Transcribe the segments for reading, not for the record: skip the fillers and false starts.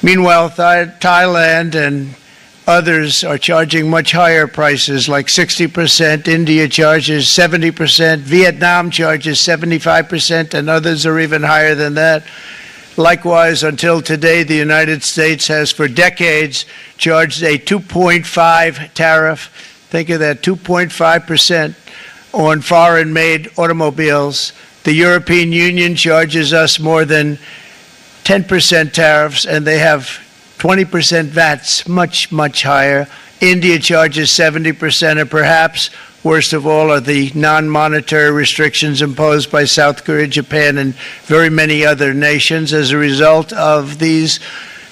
Meanwhile, Thailand and others are charging much higher prices, like 60%. India charges 70%. Vietnam charges 75%, and others are even higher than that. Likewise, until today, the United States has for decades charged a 2.5 tariff. Think of that, 2.5% on foreign-made automobiles. The European Union charges us more than 10% tariffs, and they have 20% VATs, much, much higher. India charges 70%, and perhaps worst of all are the non-monetary restrictions imposed by South Korea, Japan, and very many other nations. As a result of these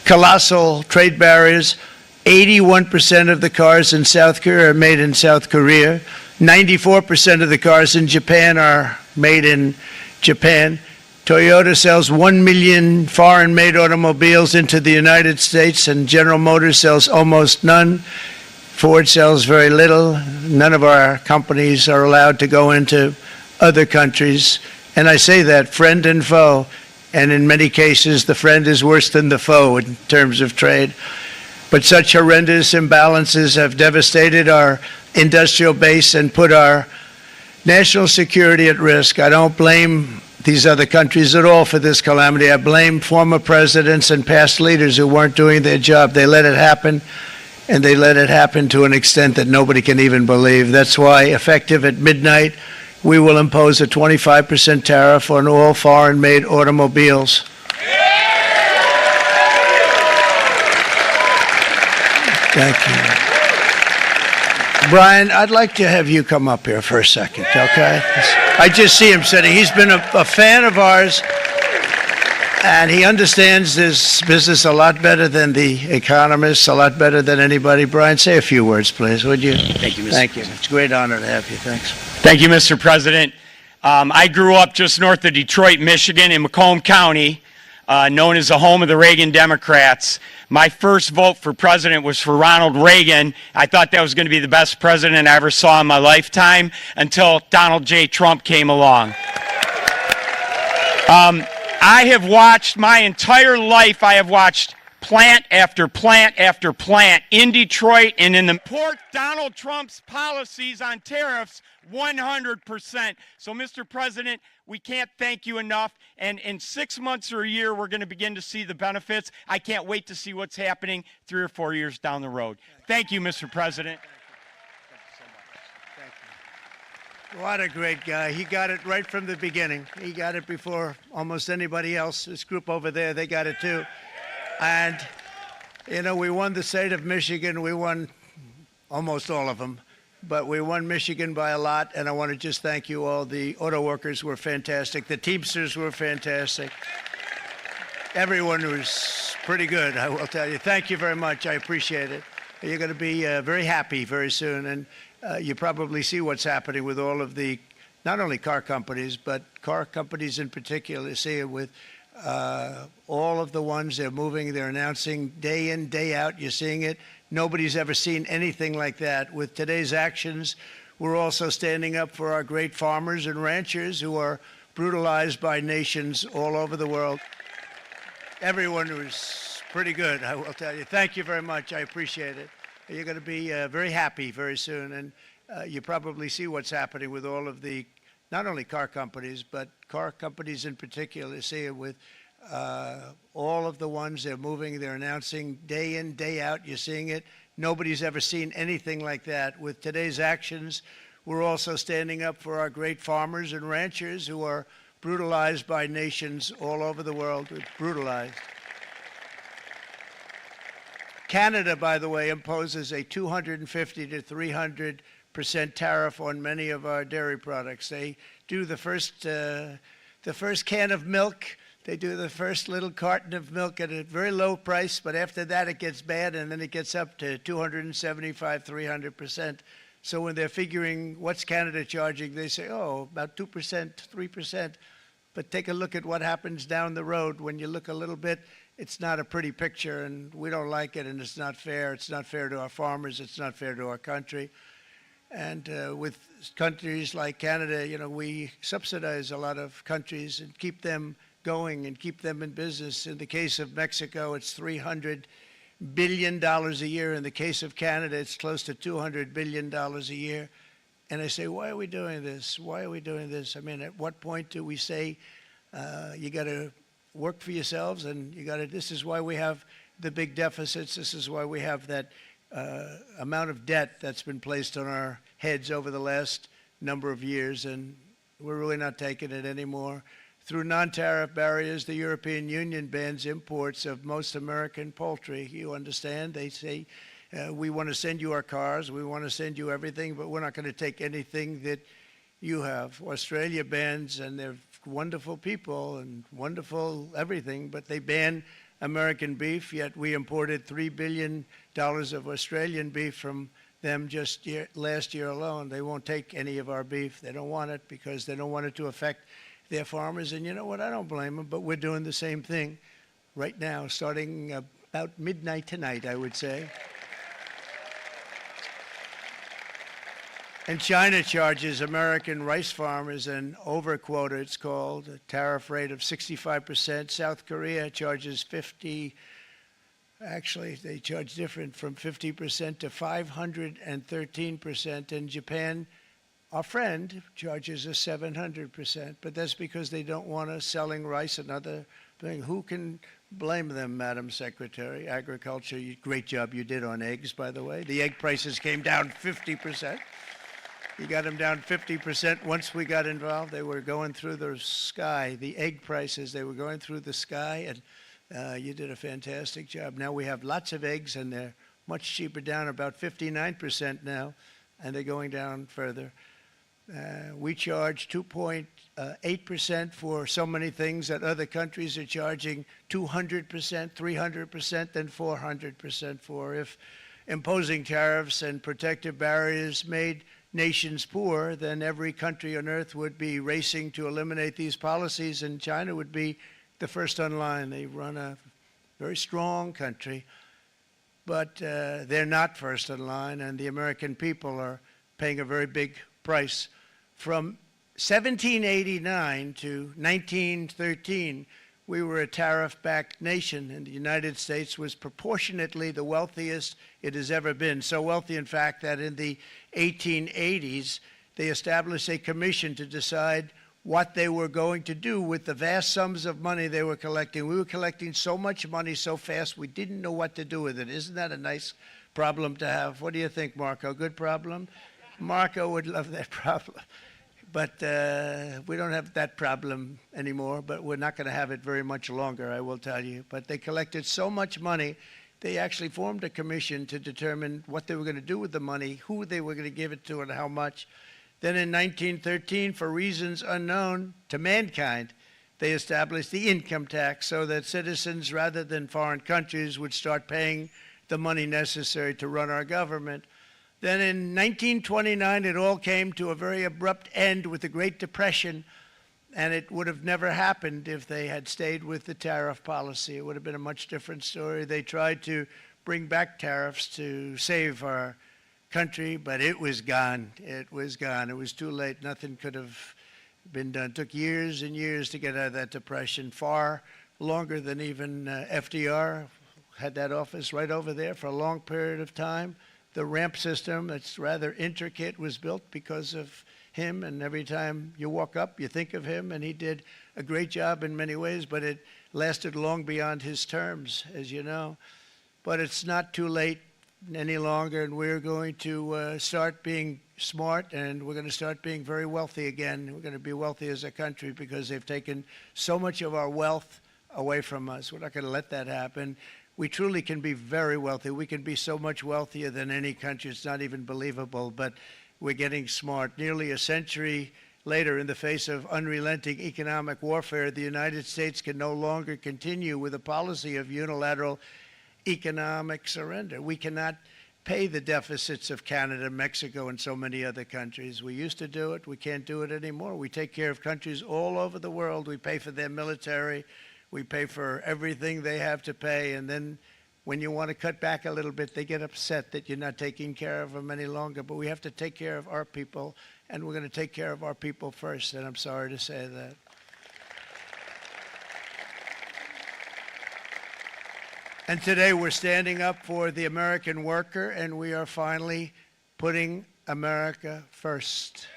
colossal trade barriers, 81% of the cars in South Korea are made in South Korea. 94% of the cars in Japan are made in Japan. Toyota sells 1 million foreign-made automobiles into the United States, and General Motors sells almost none. Ford sells very little. None of our companies are allowed to go into other countries. And I say that, friend and foe. And in many cases, the friend is worse than the foe in terms of trade. But such horrendous imbalances have devastated our industrial base and put our national security at risk. I don't blame these other countries at all for this calamity. I blame former presidents and past leaders who weren't doing their job. They let it happen. And they let it happen to an extent that nobody can even believe. That's why, effective at midnight, we will impose a 25% tariff on all foreign-made automobiles. Thank you. Brian, I'd like to have you come up here for a second, okay? I just see him sitting. He's been a fan of ours. And he understands this business a lot better than the economists, a lot better than anybody. Brian, say a few words, please, would you? Thank you, Mr. Thank you. President. It's a great honor to have you. Thanks. Thank you, Mr. President. I grew up just north of Detroit, Michigan, in Macomb County, known as the home of the Reagan Democrats. My first vote for president was for Ronald Reagan. I thought that was going to be the best president I ever saw in my lifetime until Donald J. Trump came along. I have watched my entire life, I have watched plant after plant after plant in Detroit and in the support Donald Trump's policies on tariffs 100%. So, Mr. President, we can't thank you enough. And in 6 months or a year, we're going to begin to see the benefits. I can't wait to see what's happening 3 or 4 years down the road. Thank you, Mr. President. What a great guy. He got it right from the beginning. He got it before almost anybody else. This group over there, they got it too. And, you know, we won the state of Michigan. We won almost all of them. But we won Michigan by a lot. And I want to just thank you all. The auto workers were fantastic. The Teamsters were fantastic. Everyone was pretty good, I will tell you. Thank you very much. I appreciate it. You're going to be very happy very soon. And you probably see what's happening with all of the, not only car companies, but car companies in particular. You see it with all of the ones they're moving, they're announcing day in, day out. You're seeing it. Nobody's ever seen anything like that. With today's actions, we're also standing up for our great farmers and ranchers who are brutalized by nations all over the world. Everyone was pretty good, I will tell you. Thank you very much. I appreciate it. You're going to be very happy very soon. And you probably see what's happening with all of the, not only car companies, but car companies in particular. You see it with all of the ones they're moving, they're announcing day in, day out. You're seeing it. Nobody's ever seen anything like that. With today's actions, we're also standing up for our great farmers and ranchers who are brutalized by nations all over the world. Brutalized. Canada, by the way, imposes a 250 to 300% tariff on many of our dairy products. They do the first can of milk. They do the first little carton of milk at a very low price, but after that it gets bad, and then it gets up to 275, 300%. So when they're figuring what's Canada charging, they say, oh, about 2%, 3%. But take a look at what happens down the road. When you look a little bit, it's not a pretty picture, and we don't like it, and it's not fair. It's not fair to our farmers. It's not fair to our country. And with countries like Canada, you know, we subsidize a lot of countries and keep them going and keep them in business. In the case of Mexico, it's $300 billion a year. In the case of Canada, it's close to $200 billion a year. And I say, why are we doing this? Why are we doing this? I mean, at what point do we say, you got to work for yourselves and you got to, this is why we have the big deficits. This is why we have that amount of debt that's been placed on our heads over the last number of years. And we're really not taking it anymore. Through non-tariff barriers, the European Union bans imports of most American poultry. You understand? They say, we want to send you our cars, we want to send you everything, but we're not going to take anything that you have. Australia bans, and they're wonderful people and wonderful everything, but they ban American beef, yet we imported $3 billion of Australian beef from them just last year alone. They won't take any of our beef. They don't want it because they don't want it to affect their farmers. And you know what? I don't blame them, but we're doing the same thing right now, starting about midnight tonight, I would say. And China charges American rice farmers an overquota, it's called, a tariff rate of 65%. South Korea charges 50, actually they charge different, from 50% to 513%. And Japan, our friend, charges us 700%. But that's because they don't want us selling rice and other things. Who can blame them, Madam Secretary? Agriculture, great job you did on eggs, by the way. The egg prices came down 50%. You got them down 50% once we got involved. They were going through the sky. The egg prices, they were going through the sky, and you did a fantastic job. Now we have lots of eggs, and they're much cheaper, down about 59% now, and they're going down further. We charge 2.8% for so many things that other countries are charging 200%, 300%, and 400% for. If imposing tariffs and protective barriers made nations poor, then every country on earth would be racing to eliminate these policies, and China would be the first on line. They run a very strong country, but they're not first in line, and the American people are paying a very big price. From 1789 to 1913, we were a tariff-backed nation, and the United States was proportionately the wealthiest it has ever been. So wealthy, in fact, that in the 1880s, they established a commission to decide what they were going to do with the vast sums of money they were collecting. We were collecting so much money so fast, we didn't know what to do with it. Isn't that a nice problem to have? What do you think, Marco? Good problem? Marco would love that problem. But we don't have that problem anymore, but we're not going to have it very much longer, I will tell you. But they collected so much money, they actually formed a commission to determine what they were going to do with the money, who they were going to give it to, and how much. Then in 1913, for reasons unknown to mankind, they established the income tax so that citizens, rather than foreign countries, would start paying the money necessary to run our government. Then in 1929, it all came to a very abrupt end with the Great Depression, and it would have never happened if they had stayed with the tariff policy. It would have been a much different story. They tried to bring back tariffs to save our country, but it was gone. It was gone. It was too late. Nothing could have been done. It took years and years to get out of that depression, far longer than even FDR had that office right over there for a long period of time. The ramp system, that's rather intricate, was built because of him, and every time you walk up, you think of him, and he did a great job in many ways, but it lasted long beyond his terms, as you know. But it's not too late any longer, and we're going to start being smart, and we're going to start being very wealthy again. We're going to be wealthy as a country because they've taken so much of our wealth away from us. We're not going to let that happen. We truly can be very wealthy. We can be so much wealthier than any country. It's not even believable, but we're getting smart. Nearly a century later, in the face of unrelenting economic warfare, the United States can no longer continue with a policy of unilateral economic surrender. We cannot pay the deficits of Canada, Mexico, and so many other countries. We used to do it. We can't do it anymore. We take care of countries all over the world. We pay for their military. We pay for everything they have to pay, and then when you want to cut back a little bit, they get upset that you're not taking care of them any longer. But we have to take care of our people, and we're going to take care of our people first, and I'm sorry to say that. And today we're standing up for the American worker, and we are finally putting America first.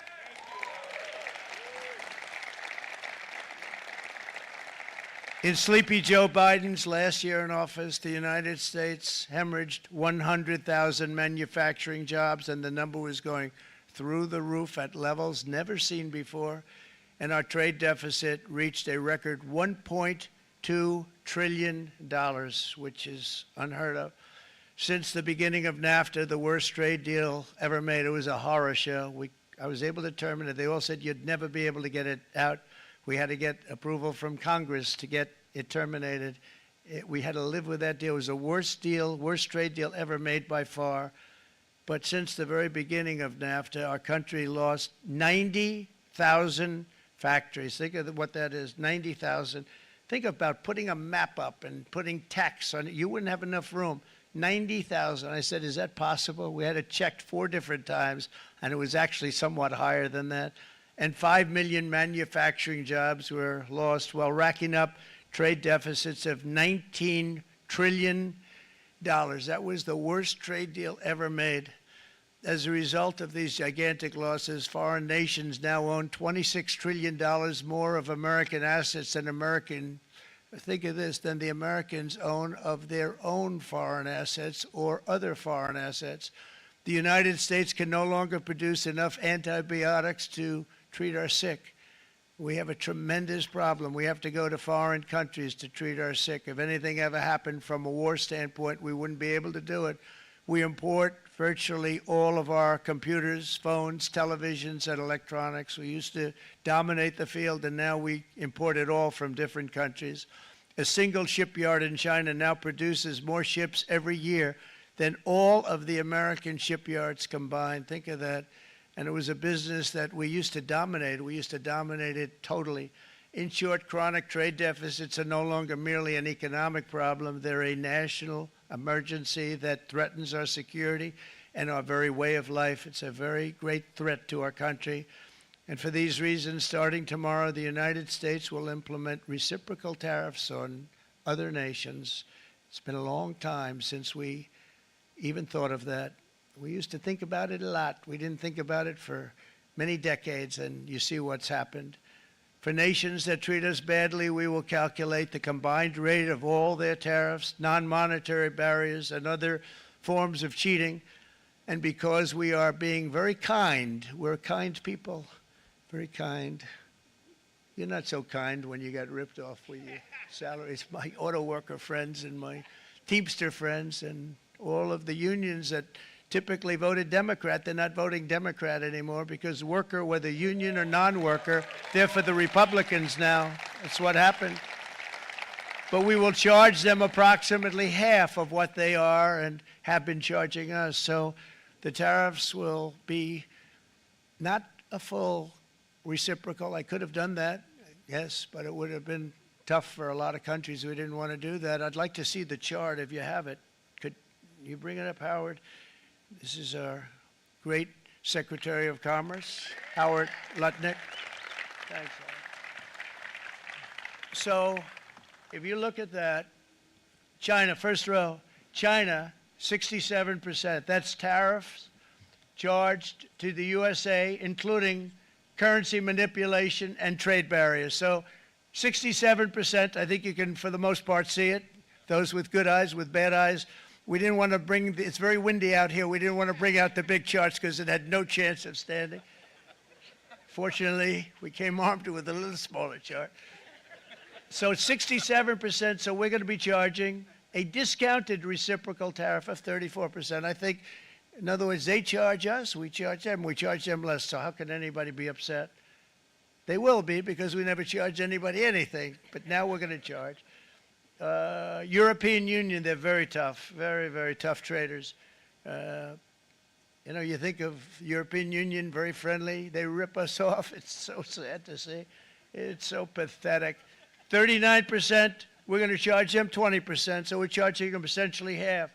In sleepy Joe Biden's last year in office, the United States hemorrhaged 100,000 manufacturing jobs, and the number was going through the roof at levels never seen before. And our trade deficit reached a record $1.2 trillion, which is unheard of. Since the beginning of NAFTA, the worst trade deal ever made, it was a horror show. I was able to terminate it. They all said you'd never be able to get it out. We had to get approval from Congress to get it terminated. We had to live with that deal. It was the worst trade deal ever made by far. But since the very beginning of NAFTA, our country lost 90,000 factories. Think of what that is, 90,000. Think about putting a map up and putting tax on it. You wouldn't have enough room. 90,000. I said, is that possible? We had it checked 4 different times, and it was actually somewhat higher than that. And 5 million manufacturing jobs were lost while racking up trade deficits of $19 trillion. That was the worst trade deal ever made. As a result of these gigantic losses, foreign nations now own $26 trillion more of American assets than think of this, than the Americans own of their own foreign assets or other foreign assets. The United States can no longer produce enough antibiotics to treat our sick. We have a tremendous problem. We have to go to foreign countries to treat our sick. If anything ever happened from a war standpoint, we wouldn't be able to do it. We import virtually all of our computers, phones, televisions, and electronics. We used to dominate the field, and now we import it all from different countries. A single shipyard in China now produces more ships every year than all of the American shipyards combined. Think of that. And it was a business that we used to dominate. We used to dominate it totally. In short, chronic trade deficits are no longer merely an economic problem. They're a national emergency that threatens our security and our very way of life. It's a very great threat to our country. And for these reasons, starting tomorrow, the United States will implement reciprocal tariffs on other nations. It's been a long time since we even thought of that. We used to think about it a lot. We didn't think about it for many decades, and you see what's happened. For nations that treat us badly, we will calculate the combined rate of all their tariffs, non-monetary barriers, and other forms of cheating. And because we are being very kind, we're kind people, very kind. You're not so kind when you got ripped off with your salaries. My auto worker friends and my Teamster friends and all of the unions that typically voted Democrat, they're not voting Democrat anymore because worker, whether union or non-worker, they're for the Republicans now. That's what happened. But we will charge them approximately half of what they are and have been charging us. So the tariffs will be not a full reciprocal. I could have done that, yes, but it would have been tough for a lot of countries who didn't want to do that. I'd like to see the chart if you have it. Could you bring it up, Howard? This is our great Secretary of Commerce, Howard Lutnick. Thanks, Howard. So if you look at that, China, first row, China, 67%. That's tariffs charged to the USA, including currency manipulation and trade barriers. So 67%, I think you can, for the most part, see it. Those with good eyes, with bad eyes. We didn't want to bring, it's very windy out here. We didn't want to bring out the big charts because it had no chance of standing. Fortunately, we came armed with a little smaller chart. So it's 67%, so we're going to be charging a discounted reciprocal tariff of 34%. I think, in other words, they charge us, we charge them less. So how can anybody be upset? They will be because we never charge anybody anything, but now we're going to charge. European Union, they're very tough, very, very tough traders. You know, you think of European Union, very friendly. They rip us off. It's so sad to see. It's so pathetic. 39%, we're going to charge them 20%, so we're charging them essentially half.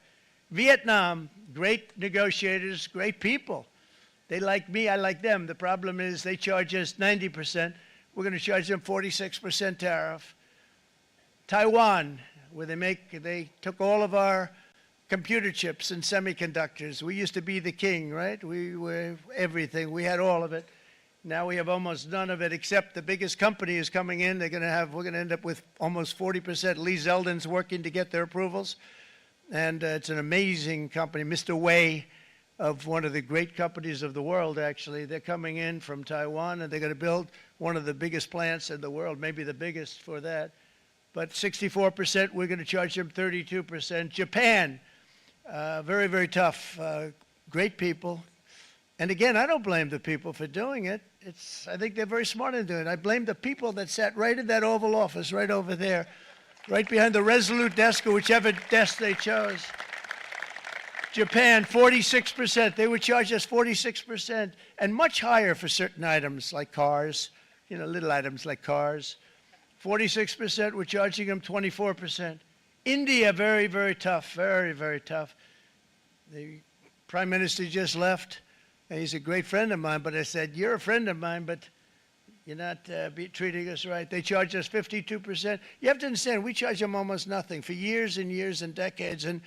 Vietnam, great negotiators, great people. They like me, I like them. The problem is they charge us 90%. We're going to charge them 46% tariff. Taiwan, where they took all of our computer chips and semiconductors. We used to be the king, right? We were everything. We had all of it. Now we have almost none of it, except the biggest company is coming in. We're going to end up with almost 40%. Lee Zeldin's working to get their approvals. And it's an amazing company. Mr. Wei, of one of the great companies of the world, actually, they're coming in from Taiwan, and they're going to build one of the biggest plants in the world, maybe the biggest for that. But 64%, we're going to charge them 32%. Japan, very, very tough. Great people. And again, I don't blame the people for doing it. I think they're very smart in doing it. I blame the people that sat right in that Oval Office, right over there, right behind the Resolute desk or whichever desk they chose. Japan, 46%. They would charge us 46%, and much higher for certain items like cars, little items like cars. 46%, we're charging them 24%. India, very, very tough, very, very tough. The Prime Minister just left. And he's a great friend of mine, but I said, you're a friend of mine, but you're not treating us right. They charge us 52%. You have to understand, we charge them almost nothing for years and years and decades. And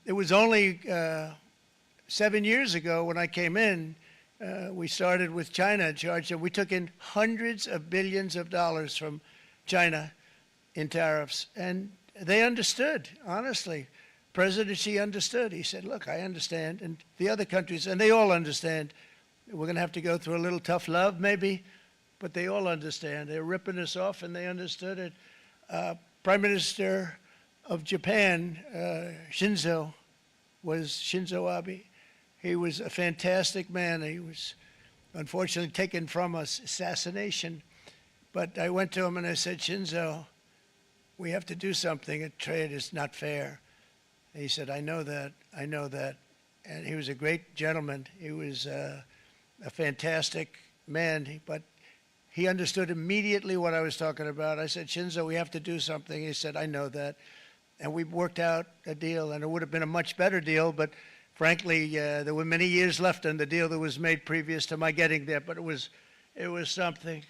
it was only 7 years ago when I came in, we started with China and charged them. We took in hundreds of billions of dollars from China in tariffs. And they understood, honestly. President Xi understood. He said, look, I understand. And the other countries, and they all understand. We're going to have to go through a little tough love, maybe, but they all understand. They're ripping us off, and they understood it. Prime Minister of Japan, Shinzo Abe. He was a fantastic man. He was unfortunately taken from us, assassination. But I went to him and I said, Shinzo, we have to do something. A trade is not fair. He said, I know that, I know that. And he was a great gentleman. He was a fantastic man, but he understood immediately what I was talking about. I said, Shinzo, we have to do something. He said, I know that. And we worked out a deal, and it would have been a much better deal, but frankly, there were many years left on the deal that was made previous to my getting there, but it was something.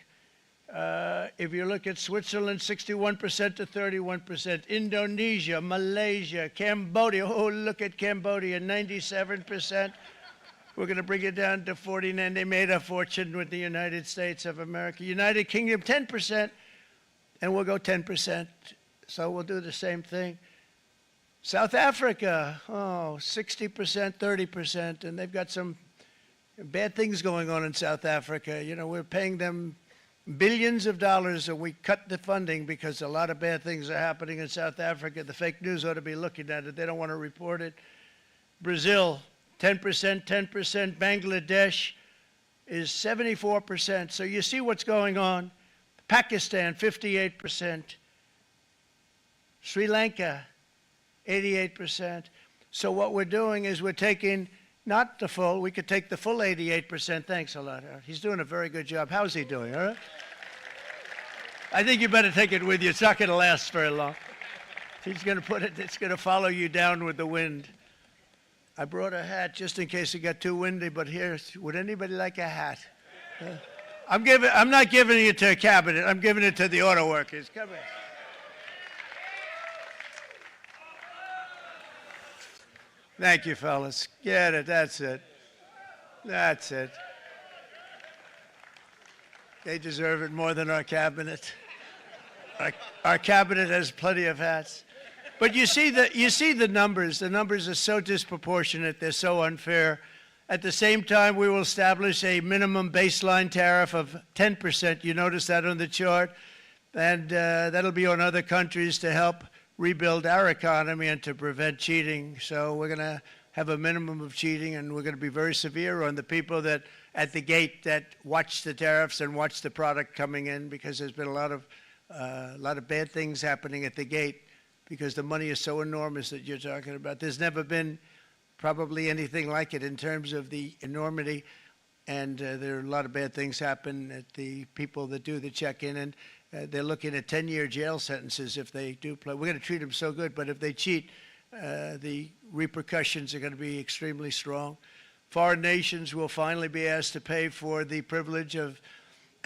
If you look at Switzerland, 61% to 31%. Indonesia, Malaysia, Cambodia. Oh, look at Cambodia, 97%. We're going to bring it down to 49. They made a fortune with the United States of America. United Kingdom, 10%, and we'll go 10%. So we'll do the same thing. South Africa, 60%, 30%, and they've got some bad things going on in South Africa. We're paying them billions of dollars, and we cut the funding because a lot of bad things are happening in South Africa. The fake news ought to be looking at it. They don't want to report it. Brazil, 10%, 10%. Bangladesh is 74%. So you see what's going on. Pakistan, 58%. Sri Lanka, 88%. So what we're doing is we're taking not the full, we could take the full 88%. Thanks a lot, Harold. He's doing a very good job. How's he doing, all right? I think you better take it with you. It's not going to last very long. He's going to put it, it's going to follow you down with the wind. I brought a hat just in case it got too windy, but here, would anybody like a hat? I'm not giving it to a cabinet. I'm giving it to the auto workers. Come here. Thank you, fellas. Get it. That's it. That's it. They deserve it more than our cabinet. Our cabinet has plenty of hats. But you see the numbers. The numbers are so disproportionate. They're so unfair. At the same time, we will establish a minimum baseline tariff of 10%. You notice that on the chart. And that'll be on other countries to help rebuild our economy and to prevent cheating. So we're going to have a minimum of cheating, and we're going to be very severe on the people that at the gate that watch the tariffs and watch the product coming in, because there's been a lot of bad things happening at the gate because the money is so enormous that you're talking about. There's never been probably anything like it in terms of the enormity, and there are a lot of bad things happen at the people that do the check-in, and they're looking at 10-year jail sentences if they do play. We're going to treat them so good, but if they cheat, the repercussions are going to be extremely strong. Foreign nations will finally be asked to pay for the privilege of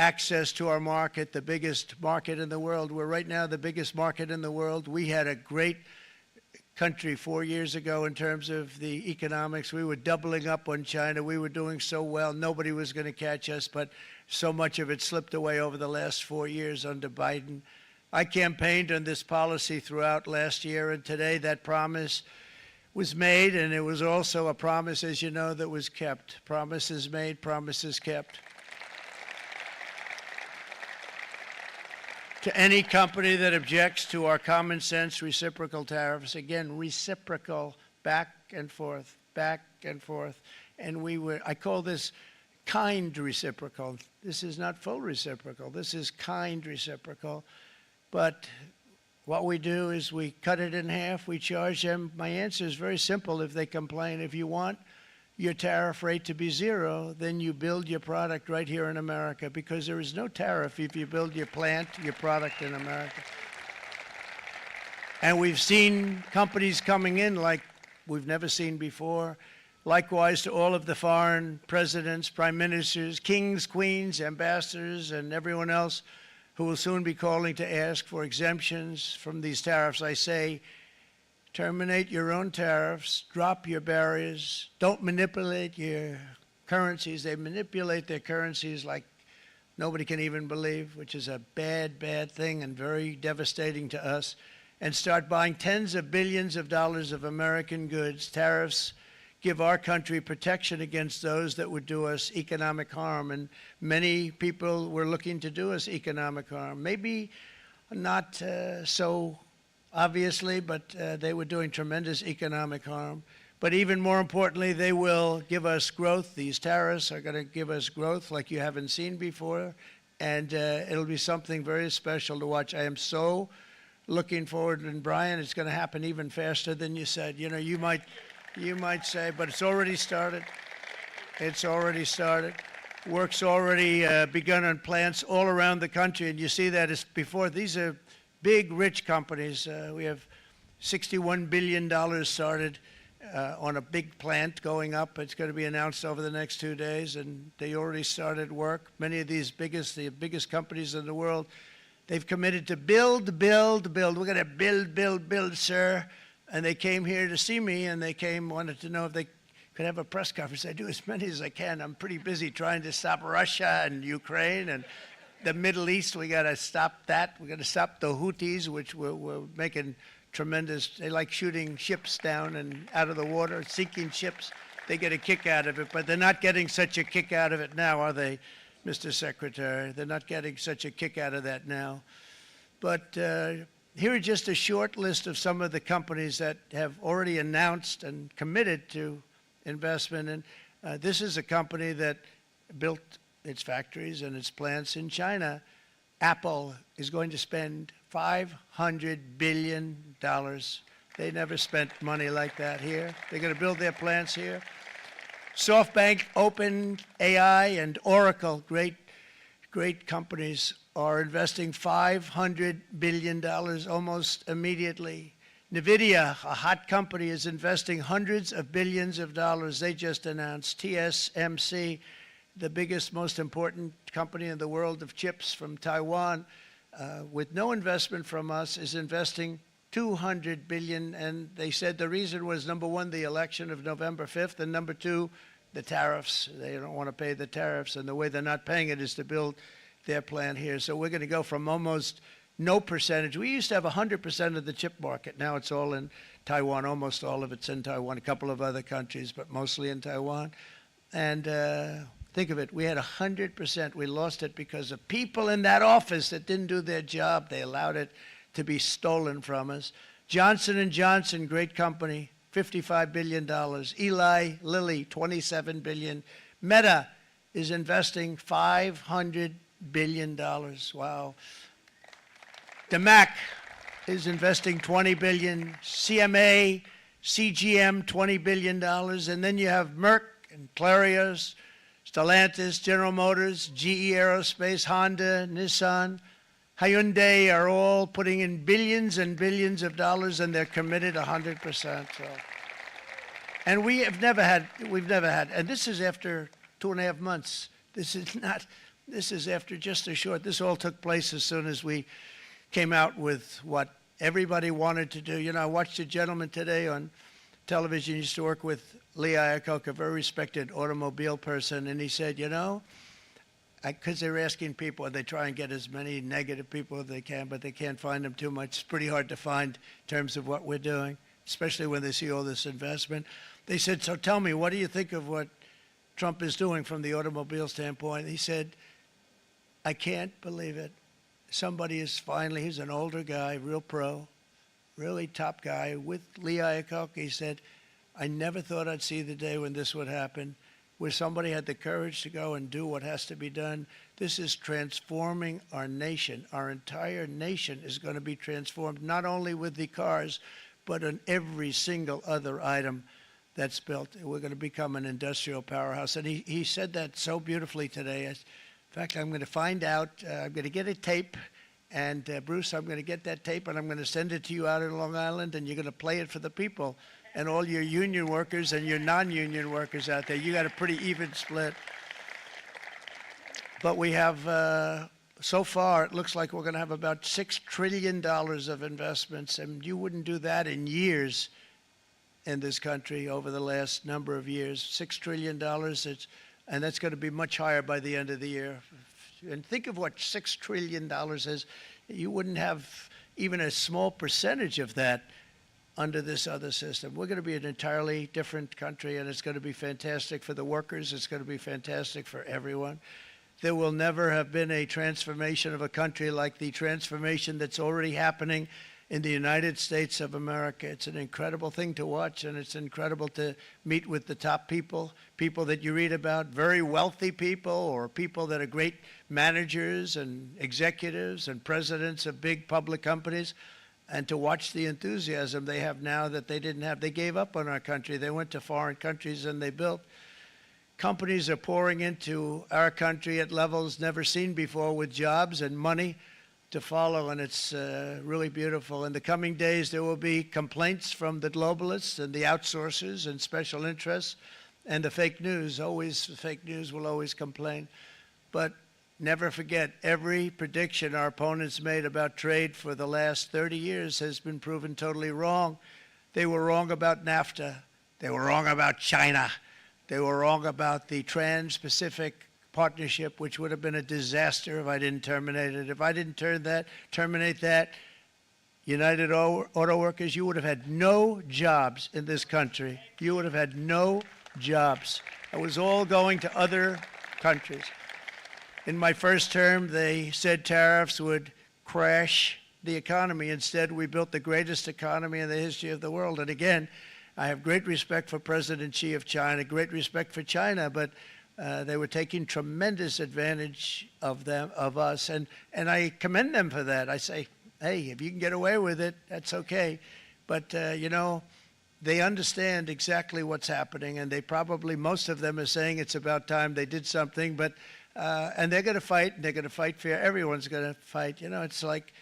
access to our market, the biggest market in the world. We're right now the biggest market in the world. We had a great country 4 years ago in terms of the economics. We were doubling up on China. We were doing so well. Nobody was going to catch us, but so much of it slipped away over the last 4 years under Biden. I campaigned on this policy throughout last year, and today that promise was made, and it was also a promise, as you know, that was kept. Promises made, promises kept. To any company that objects to our common sense reciprocal tariffs, again, reciprocal, back and forth, back and forth. And I call this kind reciprocal. This is not full reciprocal. This is kind reciprocal. But what we do is we cut it in half. We charge them. My answer is very simple if they complain. If you want your tariff rate to be zero, then you build your product right here in America, because there is no tariff if you build your plant, your product in America. And we've seen companies coming in like we've never seen before. Likewise to all of the foreign presidents, prime ministers, kings, queens, ambassadors, and everyone else who will soon be calling to ask for exemptions from these tariffs. I say, terminate your own tariffs, drop your barriers, don't manipulate your currencies. They manipulate their currencies like nobody can even believe, which is a bad, bad thing and very devastating to us. And start buying tens of billions of dollars of American goods. Tariffs give our country protection against those that would do us economic harm. And many people were looking to do us economic harm. Maybe not so obviously, but they were doing tremendous economic harm. But even more importantly, they will give us growth. These tariffs are going to give us growth like you haven't seen before. And it'll be something very special to watch. I am so looking forward. And Brian, it's going to happen even faster than you said. You know, you might say, but it's already started. It's already started. Work's already begun on plants all around the country. And you see that as before. These are big, rich companies. We have $61 billion started on a big plant going up. It's going to be announced over the next 2 days, and they already started work. Many of these the biggest companies in the world, they've committed to build, build, build. We're going to build, build, build, sir. And they came here to see me, and they wanted to know if they could have a press conference. I do as many as I can. I'm pretty busy trying to stop Russia and Ukraine and the Middle East. We got to stop that. We got to stop the Houthis, which we're making tremendous. They like shooting ships down and out of the water, sinking ships. They get a kick out of it, but they're not getting such a kick out of it now, are they, Mr. Secretary? They're not getting such a kick out of that now. But here are just a short list of some of the companies that have already announced and committed to investment. And this is a company that built its factories and its plants in China. Apple is going to spend $500 billion. They never spent money like that here. They're going to build their plants here. SoftBank, OpenAI, and Oracle, great companies, are investing $500 billion almost immediately. NVIDIA, a hot company, is investing hundreds of billions of dollars. They just announced. TSMC, the biggest, most important company in the world of chips from Taiwan, with no investment from us, is investing $200 billion. And they said the reason was, number one, the election of November 5th, and number two, the tariffs. They don't want to pay the tariffs, and the way they're not paying it is to build their plant here. So we're going to go from almost no percentage. We used to have 100% of the chip market. Now it's all in Taiwan. Almost all of it's in Taiwan, a couple of other countries, but mostly in Taiwan. And think of it, we had 100%. We lost it because of people in that office that didn't do their job. They allowed it to be stolen from us. Johnson & Johnson, great company, $55 billion. Eli Lilly, $27 billion. Meta is investing $500 billion. Wow. DeMac is investing $20 billion. CMA, CGM, $20 billion. And then you have Merck and Clarios, Stellantis, General Motors, GE Aerospace, Honda, Nissan, Hyundai are all putting in billions and billions of dollars, and they're committed 100%. So. And we've never had, and this is after 2.5 months. This is not This is after just a short, this all took place as soon as we came out with what everybody wanted to do. You know, I watched a gentleman today on television, used to work with Lee Iacocca, a very respected automobile person, and he said, you know, because they were asking people, they try and get as many negative people as they can, but they can't find them too much. It's pretty hard to find in terms of what we're doing, especially when they see all this investment. They said, so tell me, what do you think of what Trump is doing from the automobile standpoint? He said, I can't believe it. Somebody is finally, he's an older guy, real pro, really top guy, with Lee Iacocca. He said, I never thought I'd see the day when this would happen, where somebody had the courage to go and do what has to be done. This is transforming our nation. Our entire nation is going to be transformed, not only with the cars, but on every single other item that's built. We're going to become an industrial powerhouse. And he said that so beautifully today. In fact, I'm going to find out, I'm going to get a tape, and Bruce, I'm going to get that tape, and I'm going to send it to you out in Long Island, and you're going to play it for the people. And all your union workers and your non-union workers out there, you got a pretty even split. But we have, so far, it looks like we're going to have about $6 trillion of investments, and you wouldn't do that in years in this country over the last number of years. $6 trillion, and that's going to be much higher by the end of the year. And think of what $6 trillion is. You wouldn't have even a small percentage of that under this other system. We're going to be an entirely different country, and it's going to be fantastic for the workers. It's going to be fantastic for everyone. There will never have been a transformation of a country like the transformation that's already happening in the United States of America. It's an incredible thing to watch, and it's incredible to meet with the top people, people that you read about, very wealthy people, or people that are great managers and executives and presidents of big public companies, and to watch the enthusiasm they have now that they didn't have. They gave up on our country. They went to foreign countries and they built. Companies are pouring into our country at levels never seen before, with jobs and money to follow, and it's really beautiful. In the coming days, there will be complaints from the globalists and the outsourcers and special interests and the fake news. Always, the fake news will always complain. But never forget, every prediction our opponents made about trade for the last 30 years has been proven totally wrong. They were wrong about NAFTA. They were wrong about China. They were wrong about the Trans-Pacific Partnership, which would have been a disaster if I didn't terminate it. If I didn't terminate that, United Auto Workers, you would have had no jobs in this country. You would have had no jobs. It was all going to other countries. In my first term, they said tariffs would crash the economy. Instead, we built the greatest economy in the history of the world. And again, I have great respect for President Xi of China, great respect for China, but they were taking tremendous advantage of us, and I commend them for that. I say, hey, if you can get away with it, that's okay. But, you know, they understand exactly what's happening, and they probably, most of them are saying it's about time they did something, but, and they're going to fight, and they're going to fight fair. Everyone's going to fight. You know, it's like,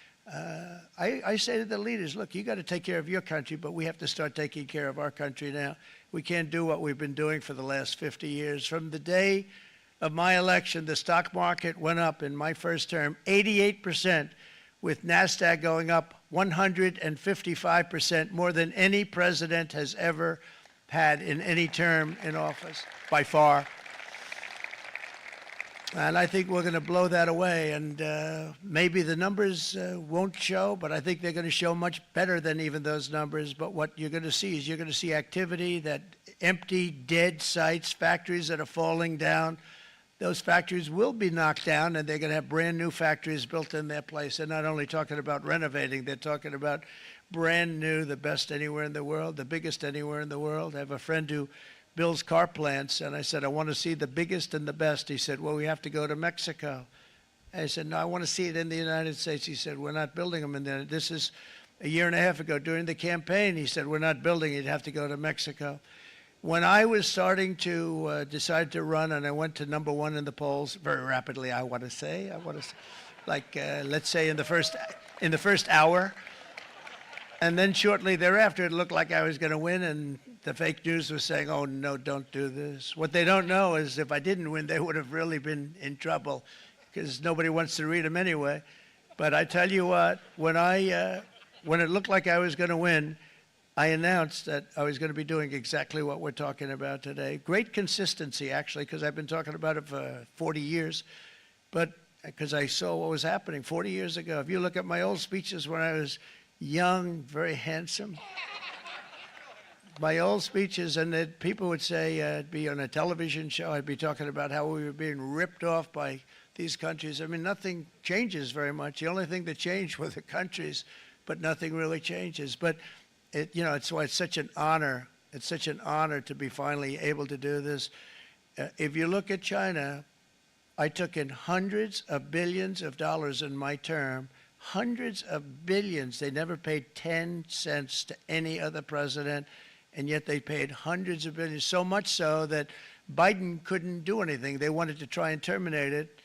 I say to the leaders, look, you got to take care of your country, but we have to start taking care of our country now. We can't do what we've been doing for the last 50 years. From the day of my election, the stock market went up in my first term 88%, with NASDAQ going up 155%, more than any president has ever had in any term in office, by far. And I think we're going to blow that away. And maybe the numbers won't show, but I think they're going to show much better than even those numbers. But what you're going to see is you're going to see activity, that empty, dead sites, factories that are falling down. Those factories will be knocked down, and they're going to have brand new factories built in their place. They're not only talking about renovating, they're talking about brand new, the best anywhere in the world, the biggest anywhere in the world. I have a friend who builds car plants, and I said, I want to see the biggest and the best. He said, well, we have to go to Mexico. I said, no, I want to see it in the United States. He said, we're not building them in there. This is a year and a half ago during the campaign. He said, we're not building it. You'd have to go to Mexico. When I was starting to decide to run, and I went to number one in the polls very rapidly, I want to say, like, let's say in the first hour. And then shortly thereafter, it looked like I was going to win, and the fake news was saying, oh, no, don't do this. What they don't know is if I didn't win, they would have really been in trouble. because nobody wants to read them anyway. But I tell you what, when it looked like I was going to win, I announced that I was going to be doing exactly what we're talking about today. Great consistency, actually, because I've been talking about it for 40 years. But because I saw what was happening 40 years ago. If you look at my old speeches when I was young, very handsome, my old speeches, and that people would say, I'd be on a television show, I'd be talking about how we were being ripped off by these countries. I mean, nothing changes very much. The only thing that changed were the countries, but nothing really changes. But it's why it's such an honor. It's such an honor to be finally able to do this. If you look at China, I took in hundreds of billions of dollars in my term, hundreds of billions. They never paid 10 cents to any other president, and yet they paid hundreds of billions, so much so that Biden couldn't do anything. They wanted to try and terminate it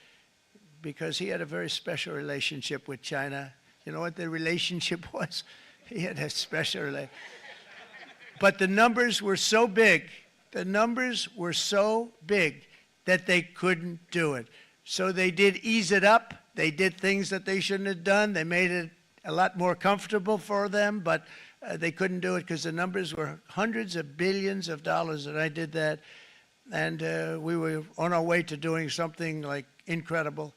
because he had a very special relationship with China. You know what the relationship was? He had a special relationship. But the numbers were so big, that they couldn't do it. So they did ease it up. They did things that they shouldn't have done. They made it a lot more comfortable for them, but they couldn't do it because the numbers were hundreds of billions of dollars, and I did that. And we were on our way to doing something like incredible.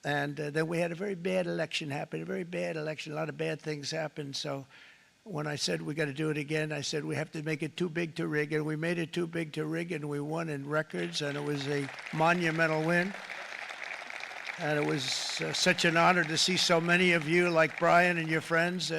And then we had a very bad election happen, a very bad election. A lot of bad things happened. So when I said we got to do it again, I said we have to make it too big to rig. And we made it too big to rig, and we won in records, and it was a monumental win. And it was such an honor to see so many of you, like Brian and your friends,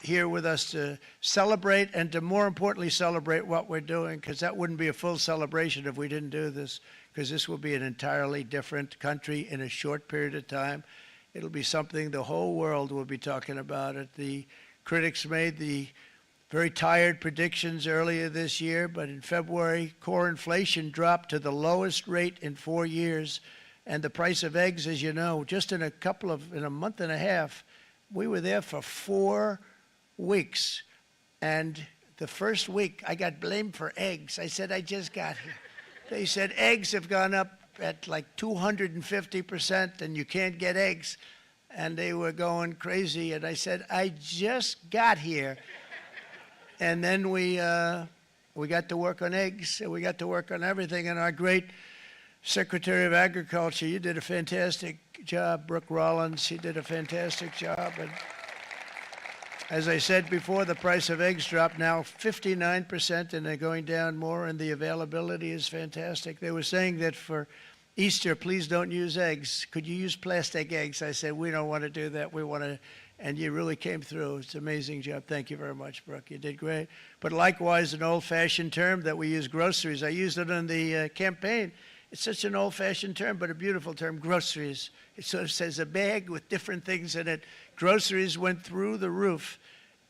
here with us to celebrate, and to more importantly celebrate what we're doing, because that wouldn't be a full celebration if we didn't do this, because this will be an entirely different country in a short period of time. It'll be something the whole world will be talking about it. The critics made the very tired predictions earlier this year, but in February, core inflation dropped to the lowest rate in 4 years, and the price of eggs, as you know, just in a month and a half, we were there for 4 weeks. And the first week, I got blamed for eggs. I said, I just got here. They said, eggs have gone up at like 250%, and you can't get eggs. And they were going crazy. And I said, I just got here. And then we got to work on eggs, and we got to work on everything. And our great Secretary of Agriculture, you did a fantastic job. Brooke Rollins, she did a fantastic job. And as I said before, the price of eggs dropped now 59%, and they're going down more, and the availability is fantastic. They were saying that for Easter, please don't use eggs. Could you use plastic eggs? I said, we don't want to do that. We want to, and you really came through. It's an amazing job. Thank you very much, Brooke. You did great. But likewise, an old-fashioned term that we use, groceries. I used it in the campaign. It's such an old-fashioned term, but a beautiful term, groceries. It sort of says a bag with different things in it. Groceries went through the roof,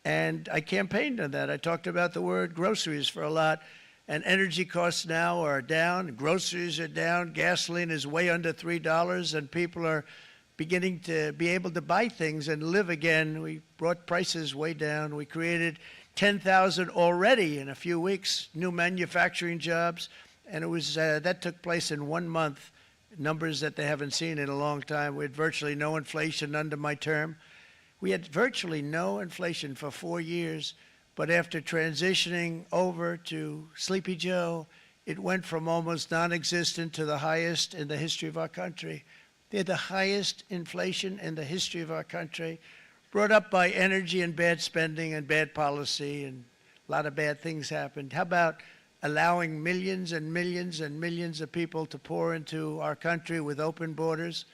and I campaigned on that. I talked about the word groceries for a lot, and energy costs now are down. Groceries are down. Gasoline is way under $3, and people are beginning to be able to buy things and live again. We brought prices way down. We created 10,000 already in a few weeks, new manufacturing jobs. And it was that took place in 1 month, numbers that they haven't seen in a long time. We had virtually no inflation under my term. We had virtually no inflation for 4 years, but after transitioning over to Sleepy Joe, it went from almost non-existent to the highest in the history of our country. They had the highest inflation in the history of our country, brought up by energy and bad spending and bad policy, and a lot of bad things happened. How about allowing millions and millions and millions of people to pour into our country with open borders,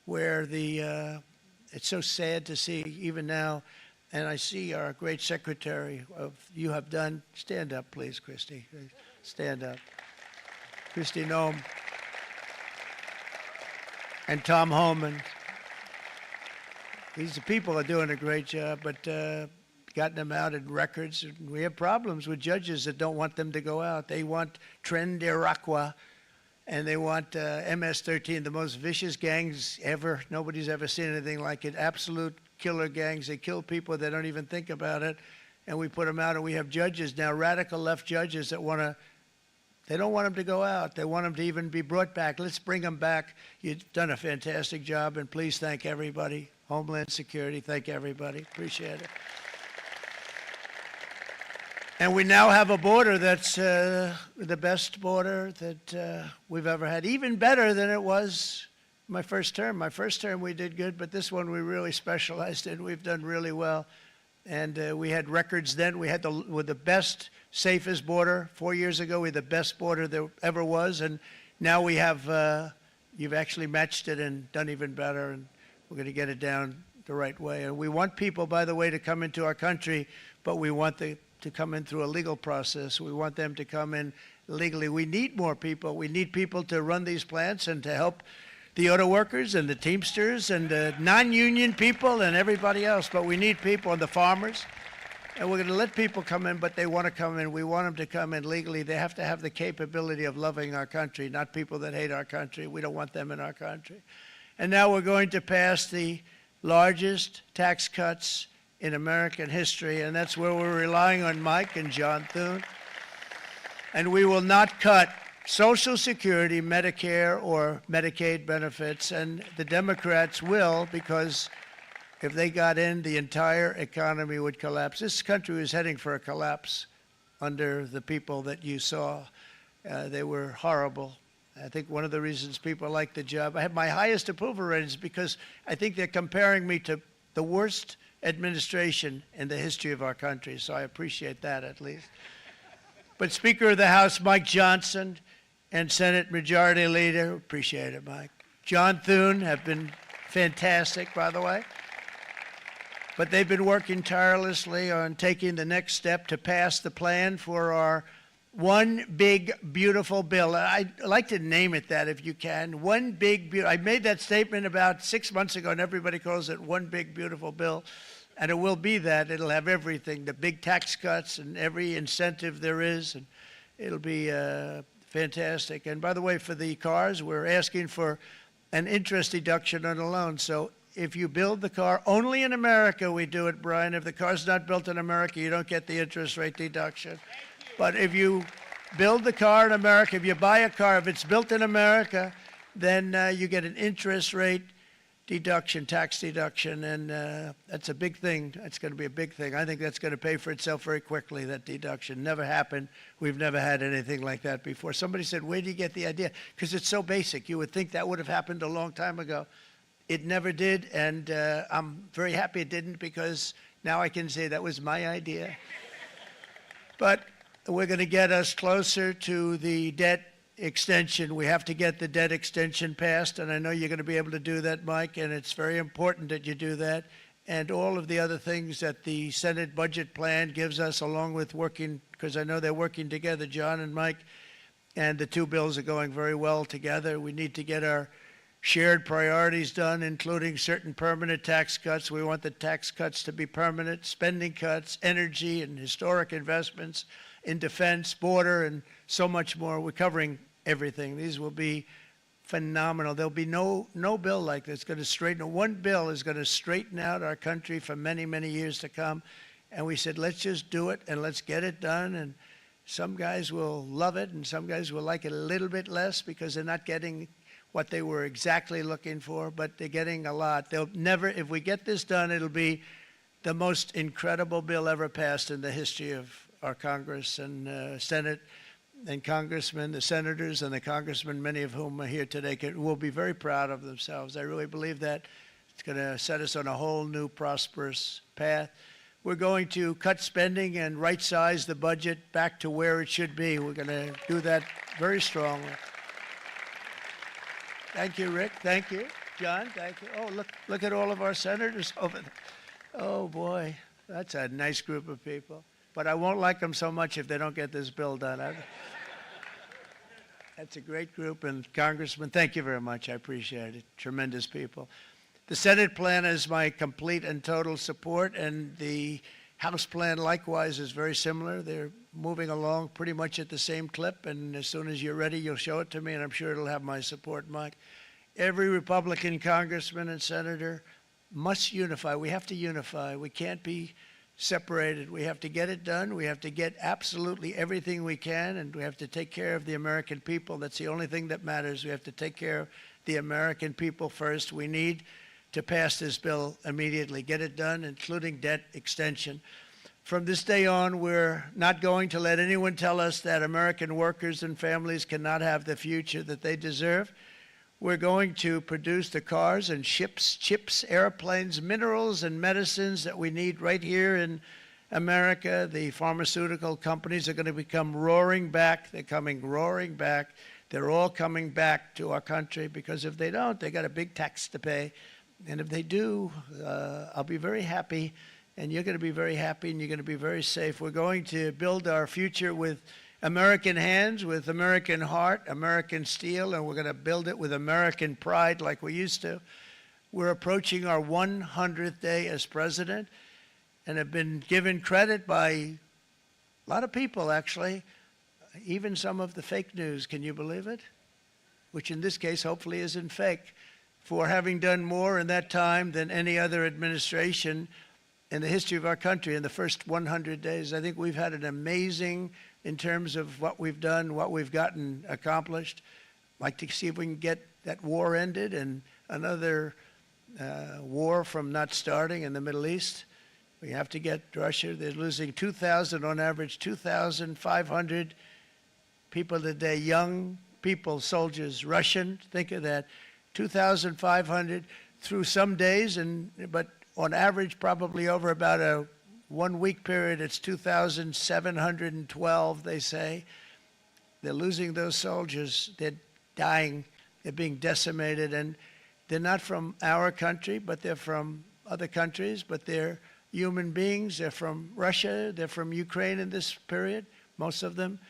where it's so sad to see even now. And I see our great secretary you have done. Stand up, please, Christy. Stand up. Christy Noem. And Tom Homan. These people are doing a great job, but gotten them out in records. We have problems with judges that don't want them to go out. They want Tren de Aragua, and they want MS-13, the most vicious gangs ever. Nobody's ever seen anything like it. Absolute killer gangs. They kill people. They don't even think about it. And we put them out, and we have judges now, radical left judges that want to They don't want them to go out. They want them to even be brought back. Let's bring them back. You've done a fantastic job, and please thank everybody. Homeland Security, thank everybody. Appreciate it. And we now have a border that's the best border that we've ever had, even better than it was my first term. My first term we did good, but this one we really specialized in. We've done really well. And we had records then. We had the best, safest border. 4 years ago, we had the best border there ever was. And now we have, you've actually matched it and done even better. And we're going to get it down the right way. And we want people, by the way, to come into our country, but we want to come in through a legal process. We want them to come in legally. We need more people. We need people to run these plants and to help the auto workers and the Teamsters and the non-union people and everybody else. But we need people and the farmers. And we're going to let people come in, but they want to come in. We want them to come in legally. They have to have the capability of loving our country, not people that hate our country. We don't want them in our country. And now we're going to pass the largest tax cuts in American history, and that's where we're relying on Mike and John Thune. And we will not cut Social Security, Medicare, or Medicaid benefits, and the Democrats will, because if they got in, the entire economy would collapse. This country was heading for a collapse under the people that you saw. They were horrible. I think one of the reasons people like the job, I have my highest approval ratings because I think they're comparing me to the worst administration in the history of our country, so I appreciate that at least. But Speaker of the House Mike Johnson and Senate Majority Leader, appreciate it, Mike. John Thune have been fantastic, by the way. But they've been working tirelessly on taking the next step to pass the plan for our one big, beautiful bill. I'd like to name it that if you can. One big, I made that statement about 6 months ago, and everybody calls it one big, beautiful bill. And it will be that. It'll have everything, the big tax cuts and every incentive there is. And it'll be fantastic. And by the way, for the cars, we're asking for an interest deduction on a loan. So if you build the car, only in America we do it, Brian. If the car's not built in America, you don't get the interest rate deduction. But if you build the car in America, if you buy a car, if it's built in America, then you get an interest rate deduction, tax deduction, and that's a big thing. That's going to be a big thing. I think that's going to pay for itself very quickly, that deduction. Never happened. We've never had anything like that before. Somebody said, where do you get the idea? Because it's so basic. You would think that would have happened a long time ago. It never did, and I'm very happy it didn't, because now I can say that was my idea. But we're going to get us closer to the debt extension. We have to get the debt extension passed, and I know you're going to be able to do that, Mike, and it's very important that you do that. And all of the other things that the Senate budget plan gives us, along with working, because I know they're working together, John and Mike, and the two bills are going very well together. We need to get our shared priorities done, including certain permanent tax cuts. We want the tax cuts to be permanent, spending cuts, energy and historic investments in defense, border, and so much more. We're covering everything. These will be phenomenal. There'll be no bill like this going to straighten. One bill is going to straighten out our country for many, many years to come. And we said, let's just do it and let's get it done. And some guys will love it and some guys will like it a little bit less because they're not getting what they were exactly looking for, but they're getting a lot. They'll never, if we get this done, it'll be the most incredible bill ever passed in the history of our Congress and Senate and congressmen, the senators and the congressmen, many of whom are here today, will be very proud of themselves. I really believe that. It's going to set us on a whole new prosperous path. We're going to cut spending and right-size the budget back to where it should be. We're going to do that very strongly. Thank you, Rick. Thank you. John, thank you. Oh, look at all of our senators over there. Oh, boy, that's a nice group of people. But I won't like them so much if they don't get this bill done. That's a great group. And Congressman, thank you very much. I appreciate it. Tremendous people. The Senate plan is my complete and total support, and the House plan likewise is very similar. They're moving along pretty much at the same clip, and as soon as you're ready, you'll show it to me, and I'm sure it'll have my support, Mike. Every Republican congressman and senator must unify. We have to unify. We can't be separated. We have to get it done. We have to get absolutely everything we can, and we have to take care of the American people. That's the only thing that matters. We have to take care of the American people first. We need to pass this bill immediately, get it done, including debt extension. From this day on, we're not going to let anyone tell us that American workers and families cannot have the future that they deserve. We're going to produce the cars and ships, chips, airplanes, minerals, and medicines that we need right here in America. The pharmaceutical companies are going to become roaring back. They're coming roaring back. They're all coming back to our country, because if they don't, they got a big tax to pay. And if they do, I'll be very happy, and you're going to be very happy, and you're going to be very safe. We're going to build our future with American hands, with American heart, American steel, and we're going to build it with American pride like we used to. We're approaching our 100th day as president, and have been given credit by a lot of people, actually, even some of the fake news. Can you believe it? Which in this case hopefully isn't fake, for having done more in that time than any other administration in the history of our country in the first 100 days. I think we've had an amazing, in terms of what we've done, what we've gotten accomplished. I'd like to see if we can get that war ended and another war from not starting in the Middle East. We have to get Russia. They're losing 2,000 on average, 2,500 people a day, young people, soldiers, Russian. Think of that, 2,500 through some days, but on average, probably over about a 1 week period, it's 2,712, they say. They're losing those soldiers. They're dying. They're being decimated. And they're not from our country, but they're from other countries. But they're human beings. They're from Russia. They're from Ukraine in this period, most of them.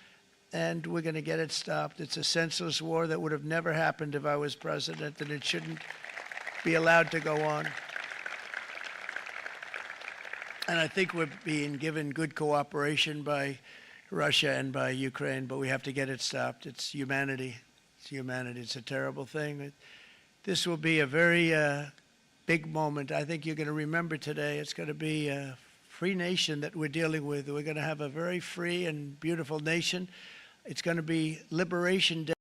And we're going to get it stopped. It's a senseless war that would have never happened if I was president, and it shouldn't be allowed to go on. And I think we're being given good cooperation by Russia and by Ukraine, but we have to get it stopped. It's humanity. It's humanity. It's a terrible thing. This will be a very big moment. I think you're going to remember today. It's going to be a free nation that we're dealing with. We're going to have a very free and beautiful nation. It's going to be Liberation Day.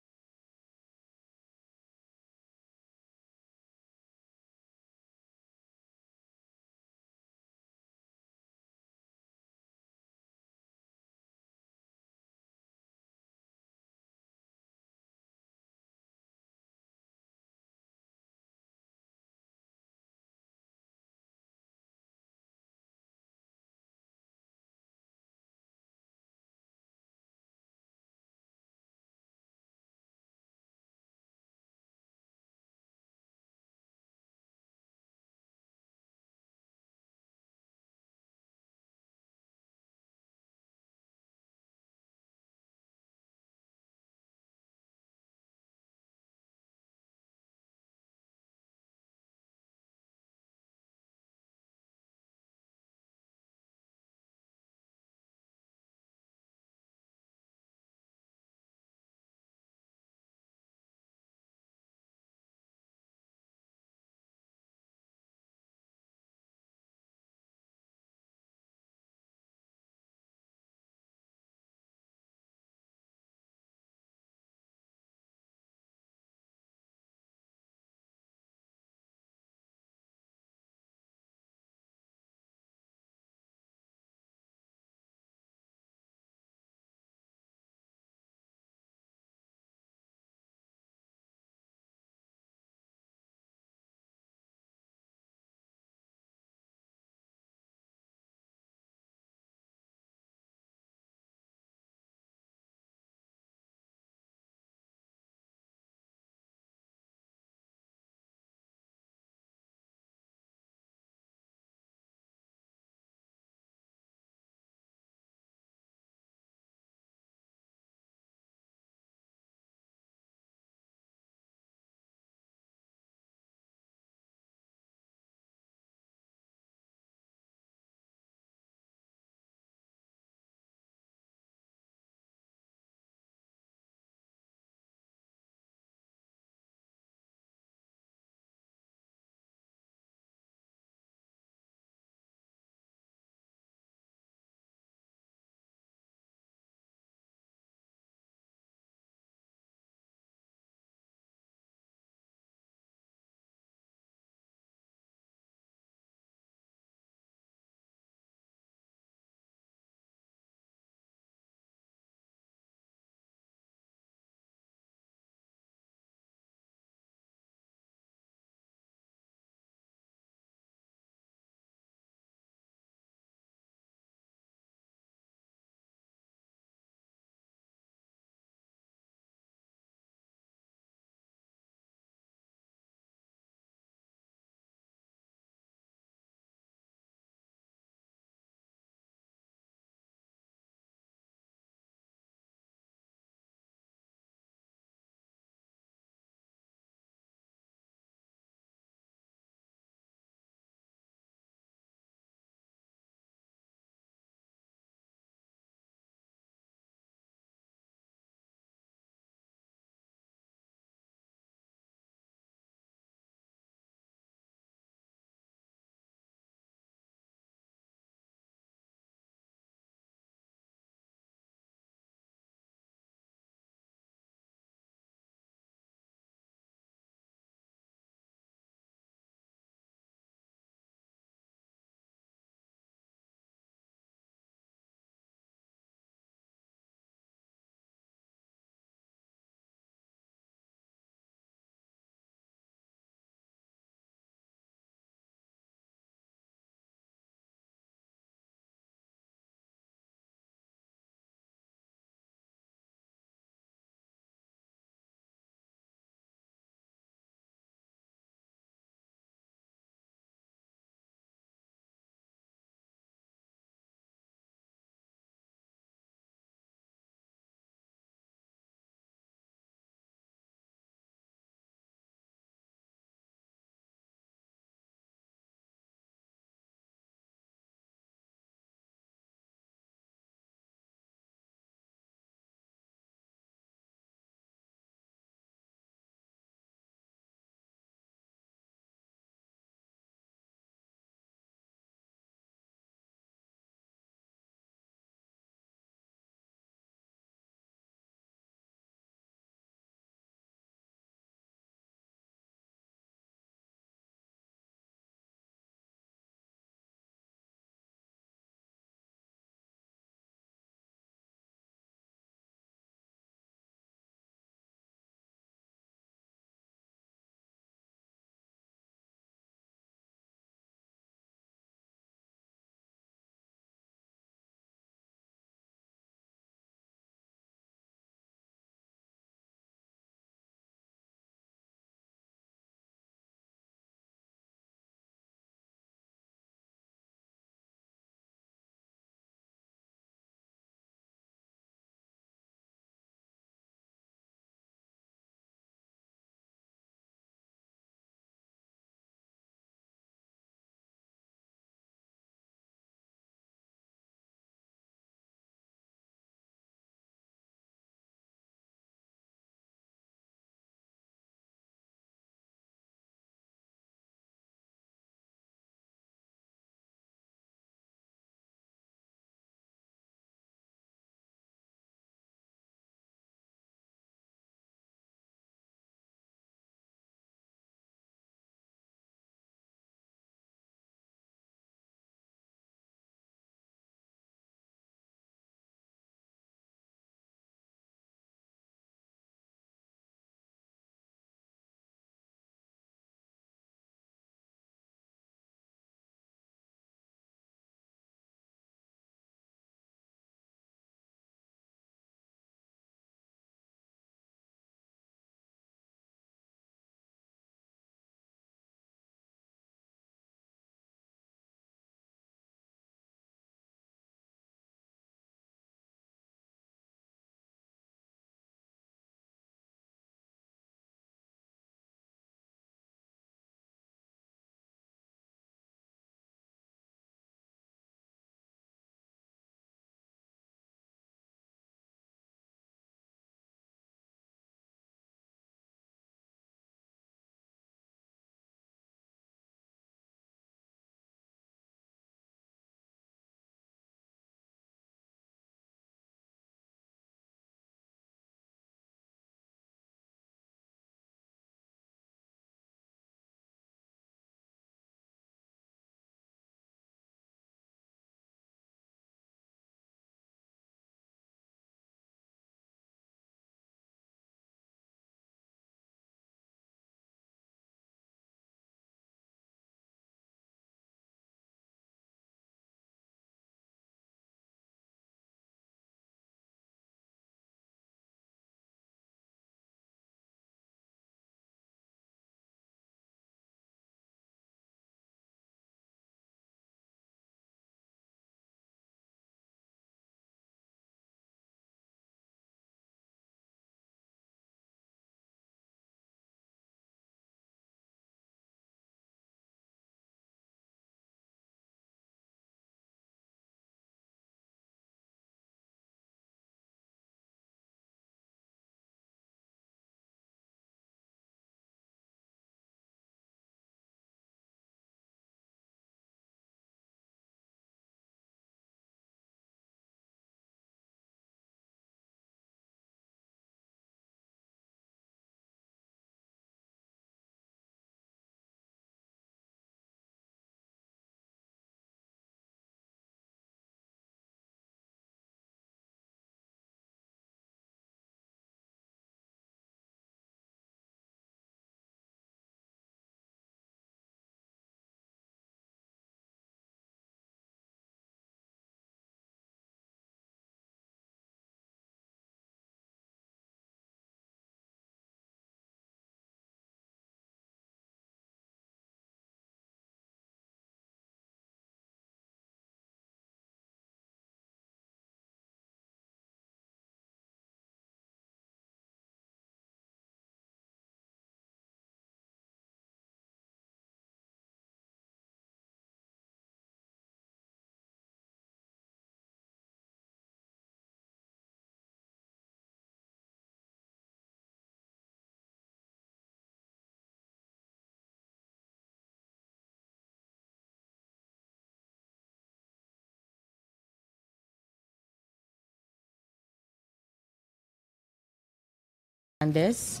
Hernandez,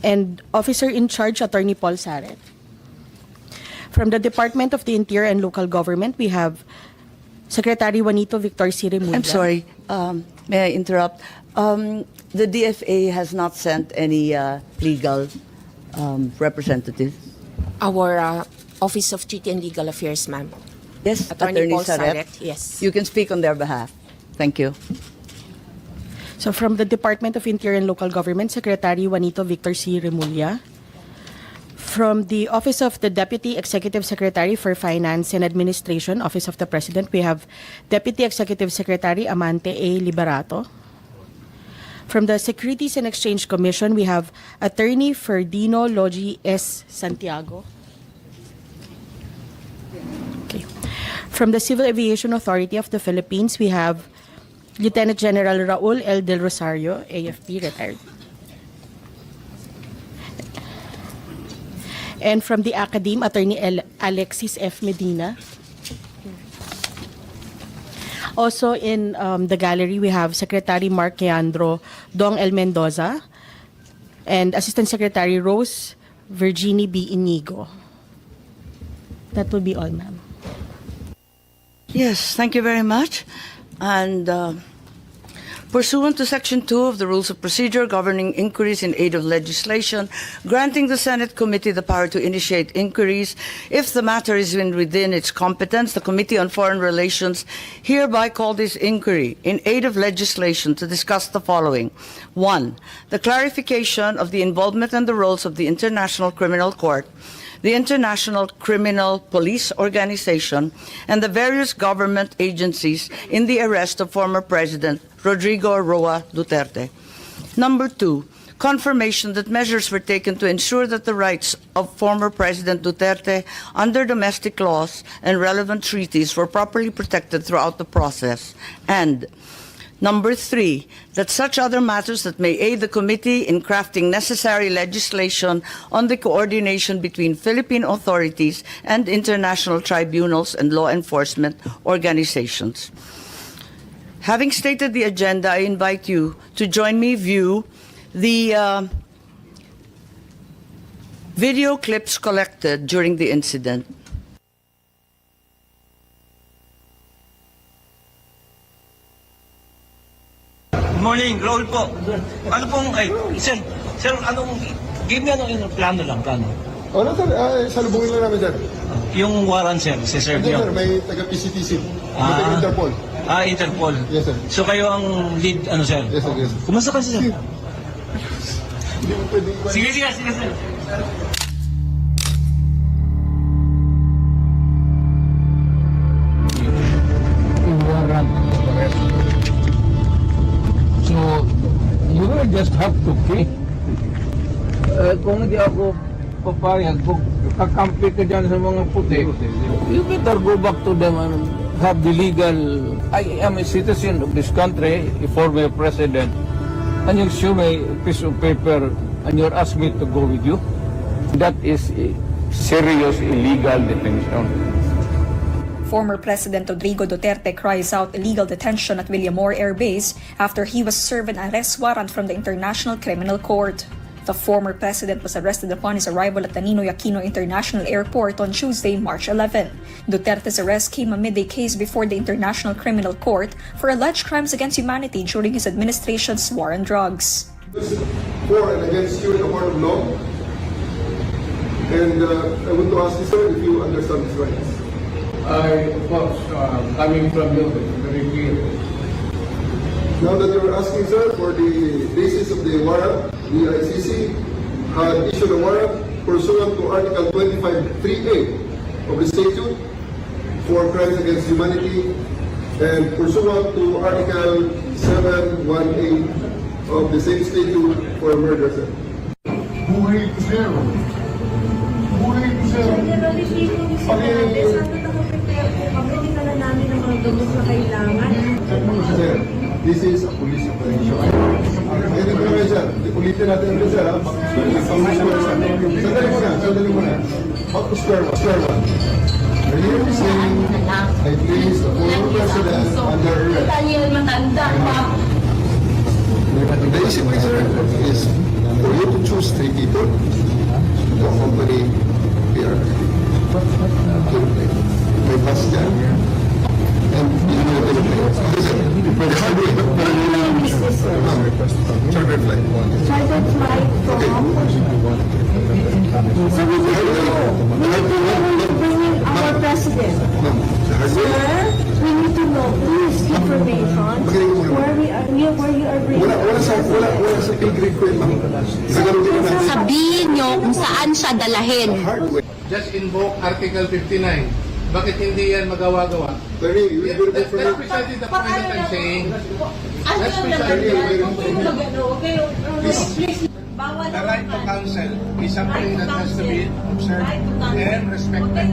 and Officer in Charge Attorney Paul Saret. From the Department of the Interior and Local Government, we have Secretary Juanito Victor C. Remulla. I'm sorry, may I interrupt? The DFA has not sent any legal representative. Our Office of Treaty and Legal Affairs, ma'am. Yes, Attorney Paul Saret. Saret, yes. You can speak on their behalf. Thank you. So from the Department of Interior and Local Government, Secretary Juanito Victor C. Remulla. From the Office of the Deputy Executive Secretary for Finance and Administration, Office of the President, we have Deputy Executive Secretary Amante A. Liberato. From the Securities and Exchange Commission, we have Attorney Ferdino Logi S. Santiago. Okay. From the Civil Aviation Authority of the Philippines, we have Lieutenant General Raul L. Del Rosario, AFP, retired. And from the Academe, Attorney Alexis F. Medina. Also in the gallery, we have Secretary Mark Leandro Dong L. Mendoza and Assistant Secretary Rose Virginie B. Inigo. That will be all, ma'am. Yes, thank you very much. And pursuant to Section 2 of the Rules of Procedure governing inquiries in aid of legislation, granting the Senate Committee the power to initiate inquiries if the matter is within its competence, the Committee on Foreign Relations hereby called this inquiry in aid of legislation to discuss the following. 1. The clarification of the involvement and the roles of the International Criminal Court, the International Criminal Police Organization, and the various government agencies in the arrest of former President Rodrigo Roa Duterte. Number 2, confirmation that measures were taken to ensure that the rights of former President Duterte under domestic laws and relevant treaties were properly protected throughout the process. And Number 3, that such other matters that may aid the committee in crafting necessary legislation on the coordination between Philippine authorities and international tribunals and law enforcement organizations. Having stated the agenda, I invite you to join me view the video clips collected during the incident. Good morning, Raul po. Ano pong, sir, give me yung plano lang. O na sir, salubungin lang namin sir. Yung warrant, sir, sir Hindi niyo. sir, may taga-PCTC, may taga-Interpol. Interpol. Yes sir. So kayo ang lead, sir? Yes sir, yes. Kumusta kasi, sir? Hindi mo pwedeng iwan. Sige, sir. So, you will just have to pay. Kung hindi ako papayag, kung kakampi ka dyan sa mga puti, you better go back to them and have the legal, I am a citizen of this country, a former president, and you show me a piece of paper and you're asking me to go with you. That is a serious illegal detention. Former President Rodrigo Duterte cries out illegal detention at Villamor Air Base after he was served an arrest warrant from the International Criminal Court. The former president was arrested upon his arrival at the Ninoy Aquino International Airport on Tuesday, March 11. Duterte's arrest came amid a case before the International Criminal Court for alleged crimes against humanity during his administration's war on drugs. For and against you in the court of law. And I want to ask you sir if you understand these rights. Of course, coming from you, it's very clear. Now that you're asking sir for the basis of the warrant, the ICC had issued a warrant pursuant to Article 25(3)(a) of the statute for crimes against humanity and pursuant to Article 7(1)(a) of the same statute for murder, sir. Buhay ko sir. Buhay ko sir. Generally speaking, pabili ka na namin ng mga gamot na kailangan. Sir, this is a police operation. Ganito naman sir, ulitin natin ito sir. Sandali mo na. Square one. Are you saying I placed the former president under arrest? Daniel, matanda pa. The easy way, sir, is for you to choose 3 people to accompany PRRD. May pass dyan. And you know the plane. The hard way. Charter flight. Chartered flight from... So we need to know. We need to know when we're bringing our president. Ma'am, the hard way. Sir, we need to know, please, information where you are bringing. Wala sa pilgrim ko yun, ma'am. Sagalugin natin. Sabihin nyo kung saan siya dalahin. Hard way. Just invoke Article 59. Bakit hindi yan magawa-gawa? Attorney, you will be That's precisely the point that I'm saying. That's precisely the right to counsel is something that has to be observed and respected.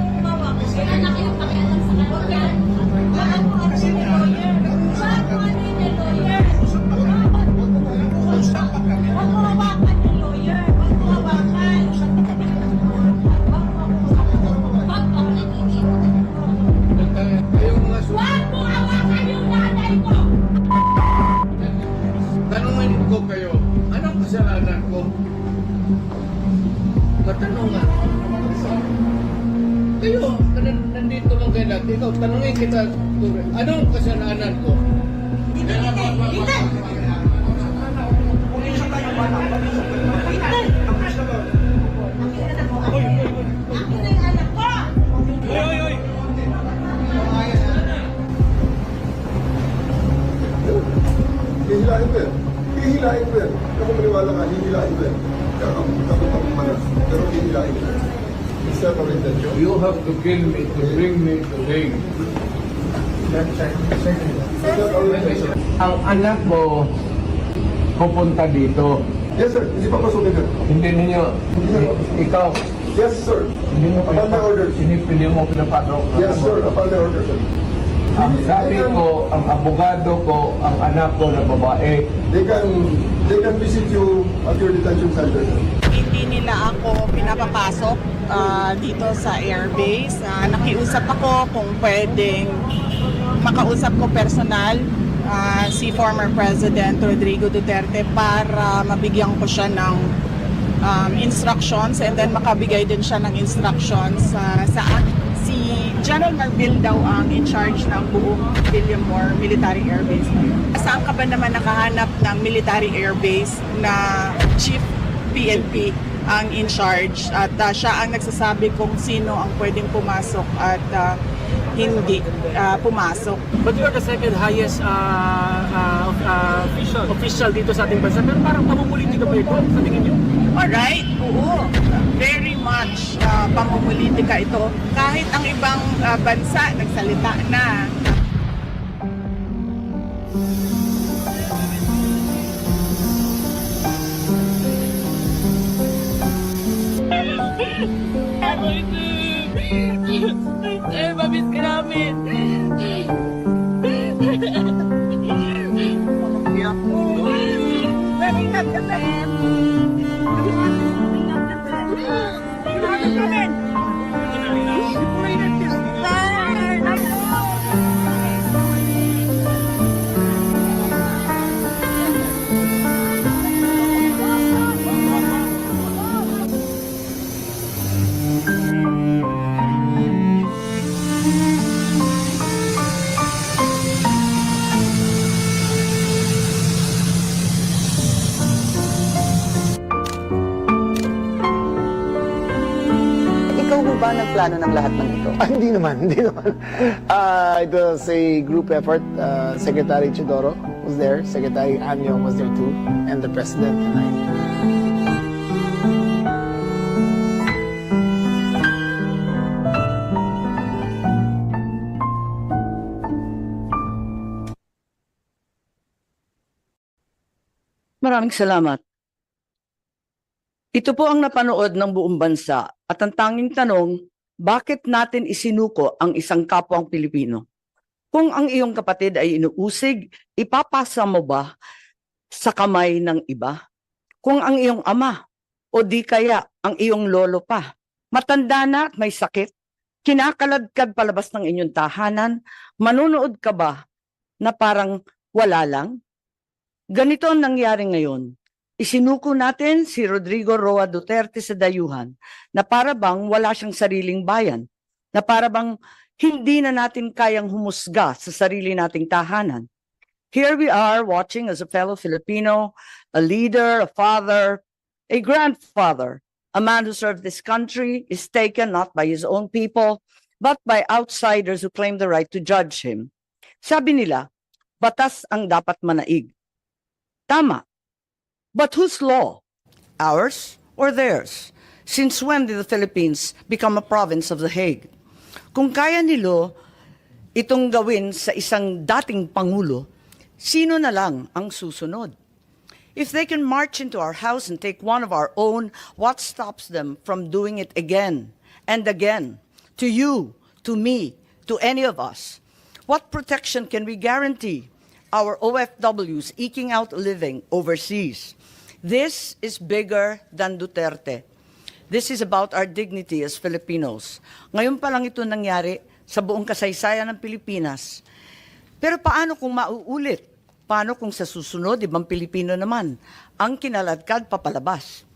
Tanungin ko kayo, anong kasalanan ko? Matanungan. Kayo, nandito lang kayo natin. Ikaw, tanungin kita, anong kasalanan ko? Hihilain ko yan. Hihilain ko yan. Ako maniwala ka, hihilain ko yan. Takot ako manas. Pero hihilain ko yan. Is that our intention? You have to kill me to bring me to him. Ang anak mo pupunta dito. Yes, sir. Hindi pa pasukin yan. Hindi ninyo, ikaw, Yes, sir. hindi mo Upon my orders. hindi mo pinapatok. Yes, sir. Upon my orders, sir. Ang sabi ko, ang abogado ko, ang anak ko na babae, They can visit you at your detention center, sir. Hindi nila ako pinapapasok dito sa airbase. Nakiusap ako kung pwedeng makausap ko personal si former President Rodrigo Duterte para mabigyan ko siya ng instructions and then makabigay din siya ng instructions sa si General Marbil daw ang in charge ng buong Villamor Military Airbase. Saan ka ba naman nakahanap ng military airbase na Chief PNP ang in charge at siya ang nagsasabi kung sino ang pwedeng pumasok at hindi pumasok. But you are the second highest official dito sa ating bansa. Pero parang pamumulitika pa ito sa tingin niyo? Alright, oo. Very much pamumulitika ito. Kahit ang ibang bansa nagsalita na. Sir, mabit ka namin. Ikaw ho ba nagplano ng lahat ng ito? Hindi naman. It was a group effort. Secretary Chidoro was there, Secretary Anyo was there too, and the President and I. Maraming salamat. Ito po ang napanood ng buong bansa at ang tanging tanong, bakit natin isinuko ang isang kapwang Pilipino? Kung ang iyong kapatid ay inuusig, ipapasa mo ba sa kamay ng iba? Kung ang iyong ama o di kaya ang iyong lolo pa, matanda na at may sakit, kinakaladkad palabas ng inyong tahanan, manunood ka ba na parang wala lang? Ganito ang nangyari ngayon. Isinuko natin si Rodrigo Roa Duterte sa dayuhan na para bang wala siyang sariling bayan, na para bang hindi na natin kayang humusga sa sarili nating tahanan. Here we are watching as a fellow Filipino, a leader, a father, a grandfather, a man who served this country is taken not by his own people, but by outsiders who claim the right to judge him. Sabi nila, batas ang dapat manaig. Tama. But whose law? Ours or theirs? Since when did the Philippines become a province of The Hague? Kung kaya nilo itong gawin sa isang dating pangulo, sino na lang ang susunod? If they can march into our house and take one of our own, what stops them from doing it again and again? To you, to me, to any of us. What protection can we guarantee our OFWs eking out a living overseas? This is bigger than Duterte. This is about our dignity as Filipinos. Ngayon pa lang ito nangyari sa buong kasaysayan ng Pilipinas. Pero paano kung mauulit? Paano kung sa susunod, ibang Pilipino naman ang kinaladkad papalabas?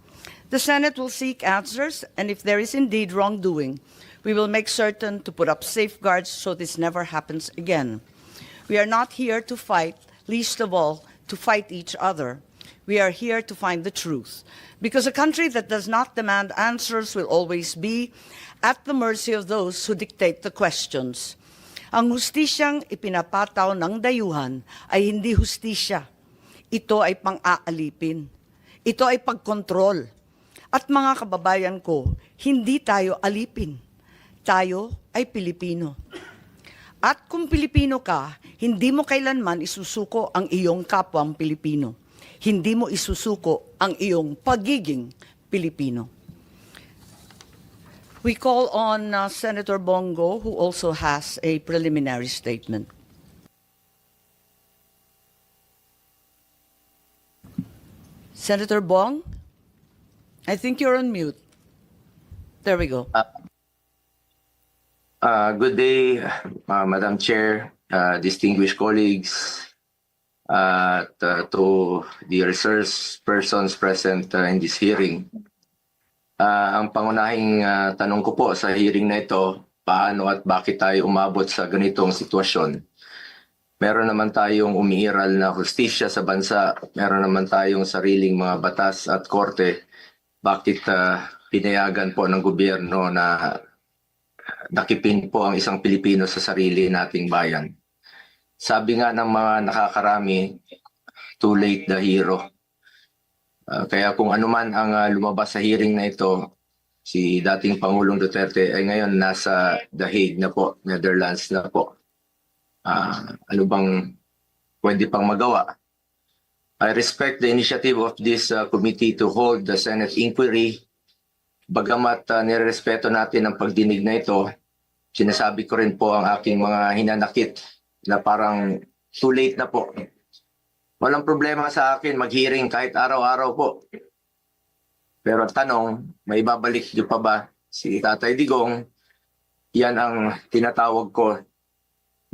The Senate will seek answers, and if there is indeed wrongdoing, we will make certain to put up safeguards so this never happens again. We are not here to fight, least of all, to fight each other. We are here to find the truth. Because a country that does not demand answers will always be at the mercy of those who dictate the questions. Ang hustisyang ipinapataw ng dayuhan ay hindi hustisya. Ito ay pang-aalipin. Ito ay pagkontrol. At mga kababayan ko, hindi tayo alipin. Tayo ay Pilipino. At kung Pilipino ka, hindi mo kailanman isusuko ang iyong kapwang Pilipino. Hindi mo isusuko ang iyong pagiging Pilipino. We call on Senator Bongo, who also has a preliminary statement. Senator Bong, I think you're on mute. There we go. Good day, Madam Chair, distinguished colleagues, to the resource persons present in this hearing. Ang pangunahing tanong ko po sa hearing na ito, paano at bakit tayo umabot sa ganitong sitwasyon? Meron naman tayong umiiral na hustisya sa bansa, meron naman tayong sariling mga batas at korte. Bakit pinayagan po ng gobyerno na nakipin po ang isang Pilipino sa sarili nating bayan? Sabi nga ng mga nakakarami, too late the hero. Kaya kung anuman ang lumabas sa hearing na ito, si dating Pangulong Duterte ay ngayon nasa The Hague na po, Netherlands na po. Ano bang pwede pang magawa? I respect the initiative of this committee to hold the Senate inquiry. Bagamat nirerespeto natin ang pagdinig na ito, sinasabi ko rin po ang aking mga hinanakit na parang too late na po. Walang problema sa akin mag-hearing kahit araw-araw po. Pero tanong, may babalik niyo pa ba si Tatay Digong? Yan ang tinatawag ko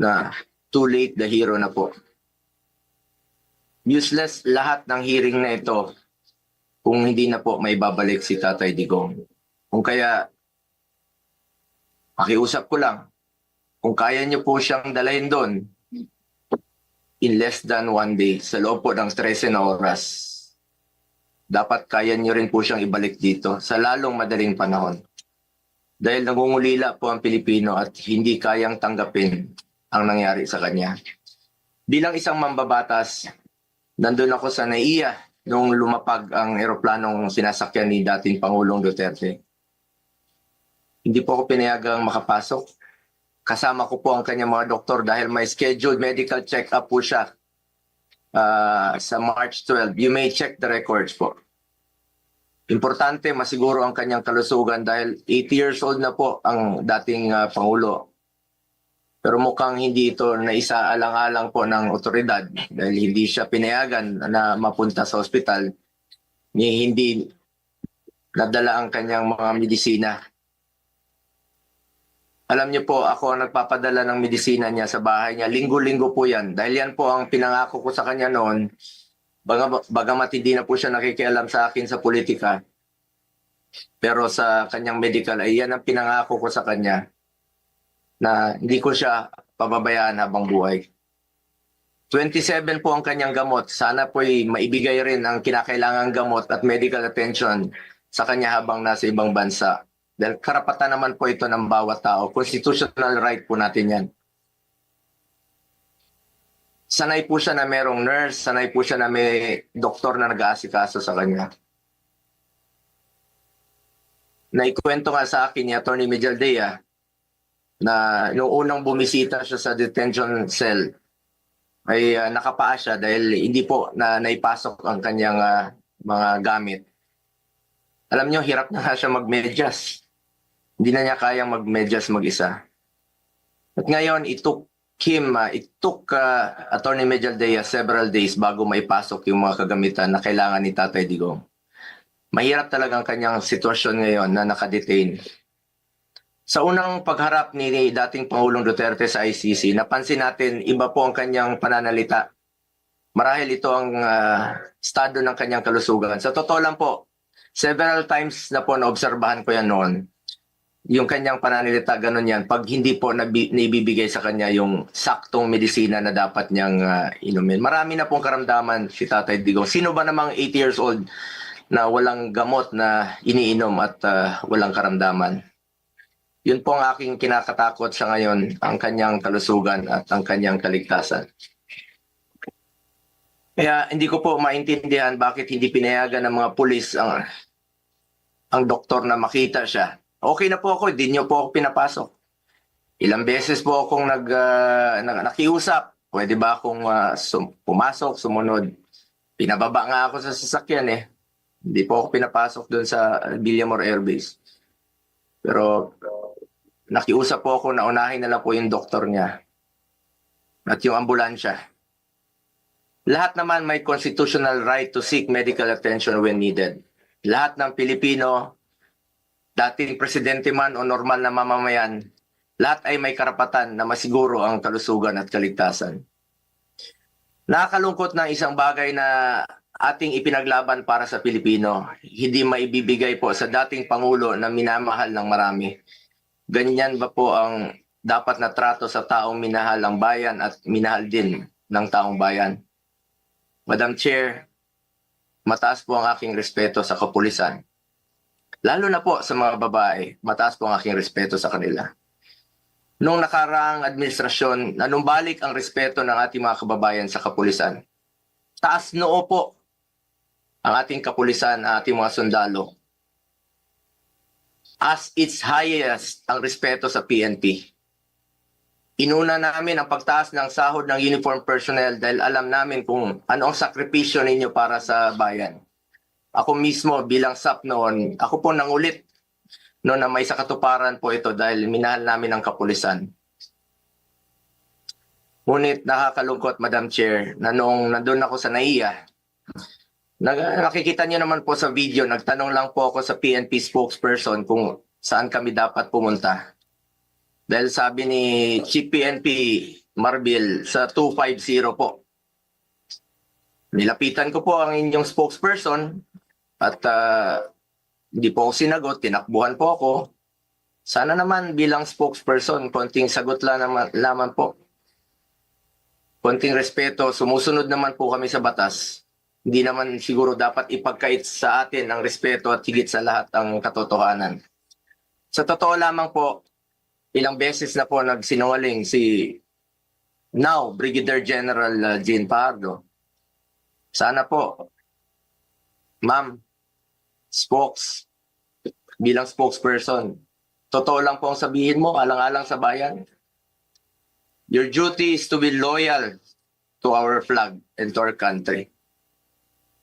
na too late the hero na po. Useless lahat ng hearing na ito kung hindi na po may babalik si Tatay Digong. Kung kaya, pakiusap ko lang, kung kaya niyo po siyang dalhin doon in less than 1 day, sa loob po ng 13 na oras, dapat kaya niyo rin po siyang ibalik dito sa lalong madaling panahon. Dahil nangungulila po ang Pilipino at hindi kayang tanggapin ang nangyari sa kanya. Bilang isang mambabatas, nandun ako sa NAIA nung lumapag ang eroplanong sinasakyan ni dating Pangulong Duterte. Hindi po ako pinayagang makapasok. Kasama ko po ang kanyang mga doktor dahil may scheduled medical check-up po siya sa March 12. You may check the records po. Importante, masiguro ang kanyang kalusugan dahil 80 years old na po ang dating Pangulo. Pero mukhang hindi ito naisaalang-alang po ng otoridad dahil hindi siya pinayagan na mapunta sa ospital. Hindi nadala ang kanyang mga medisina. Alam niyo po, ako ang nagpapadala ng medisina niya sa bahay niya. Linggo-linggo po yan. Dahil yan po ang pinangako ko sa kanya noon bagamat hindi na po siya nakikialam sa akin sa politika, pero sa kanyang medical ay yan ang pinangako ko sa kanya na hindi ko siya pababayaan habang buhay. 27 po ang kanyang gamot. Sana po'y maibigay rin ang kinakailangang gamot at medical attention sa kanya habang nasa ibang bansa. Dahil karapatan naman po ito ng bawat tao. Constitutional right po natin yan. Sanay po siya na merong nurse, sanay po siya na may doktor na nag-aasikaso sa kanya. Naikwento nga sa akin ni Atty. Medialdea na noong unang bumisita siya sa detention cell, ay nakapaa siya dahil hindi po na naipasok ang kanyang mga gamit. Alam niyo, hirap na nga siya magmedyas. Hindi na niya kayang magmedyas mag-isa. At ngayon, it took Atty. Medialdea several days bago maipasok yung mga kagamitan na kailangan ni Tatay Digong. Mahirap talagang kanyang sitwasyon ngayon na nakadetain. Sa unang pagharap ni dating Pangulong Duterte sa ICC, napansin natin iba po ang kanyang pananalita. Marahil ito ang estado ng kanyang kalusugan. Sa totoo lang po, several times na po naobserbahan ko yan noon. Yung kanyang pananalita, ganun yan. Pag hindi po naibibigay sa kanya yung saktong medisina na dapat niyang inumin. Marami na pong karamdaman si Tatay Digong. Sino ba namang 80 years old na walang gamot na iniinom at walang karamdaman? Yun po ang aking kinakatakot sa ngayon, ang kanyang kalusugan at ang kanyang kaligtasan. Kaya hindi ko po maintindihan bakit hindi pinayagan ng mga pulis ang doktor na makita siya. Okay na po ako, hindi niyo po ako pinapasok. Ilang beses po akong nakiusap. Pwede ba akong pumasok, sumunod? Pinababa nga ako sa sasakyan eh. Hindi po ako pinapasok doon sa Villamor Air Base. Pero nakiusap po ako na unahin na lang po yung doktor niya at yung ambulansya. Lahat naman may constitutional right to seek medical attention when needed. Lahat ng Pilipino, dating presidente man o normal na mamamayan, lahat ay may karapatan na masiguro ang kalusugan at kaligtasan. Nakakalungkot na isang bagay na ating ipinaglaban para sa Pilipino, hindi maibibigay po sa dating Pangulo na minamahal ng marami. Ganyan ba po ang dapat na trato sa taong minahal ang bayan at minahal din ng taong bayan? Madam Chair, mataas po ang aking respeto sa kapulisan. Lalo na po sa mga babae, mataas po ang aking respeto sa kanila. Noong nakaraang administrasyon, nanumbalik ang respeto ng ating mga kababayan sa kapulisan. Taas noo po ang ating kapulisan, ang ating mga sundalo. As its highest ang respeto sa PNP. Inuna namin ang pagtaas ng sahod ng uniform personnel dahil alam namin kung ano ang sakripisyo ninyo para sa bayan. Ako mismo bilang SAP noon, ako po nangulit noon na may sakatuparan po ito dahil minahal namin ang kapulisan. Ngunit nakakalungkot, Madam Chair, na noong nandun ako sa NAIA, nakikita niyo naman po sa video, nagtanong lang po ako sa PNP spokesperson kung saan kami dapat pumunta. Dahil sabi ni Chief PNP Marbil sa 250 po. Nilapitan ko po ang inyong spokesperson at hindi po ako sinagot, tinakbuhan po ako. Sana naman bilang spokesperson, konting sagot lamang po. Konting respeto, sumusunod naman po kami sa batas. Hindi naman siguro dapat ipagkait sa atin ang respeto at higit sa lahat ang katotohanan. Sa totoo lamang po, ilang beses na po nagsinungaling si now Brigadier General Jean Pardo. Sana po, ma'am, bilang spokesperson, totoo lang po ang sabihin mo, alang-alang sa bayan. Your duty is to be loyal to our flag and to our country.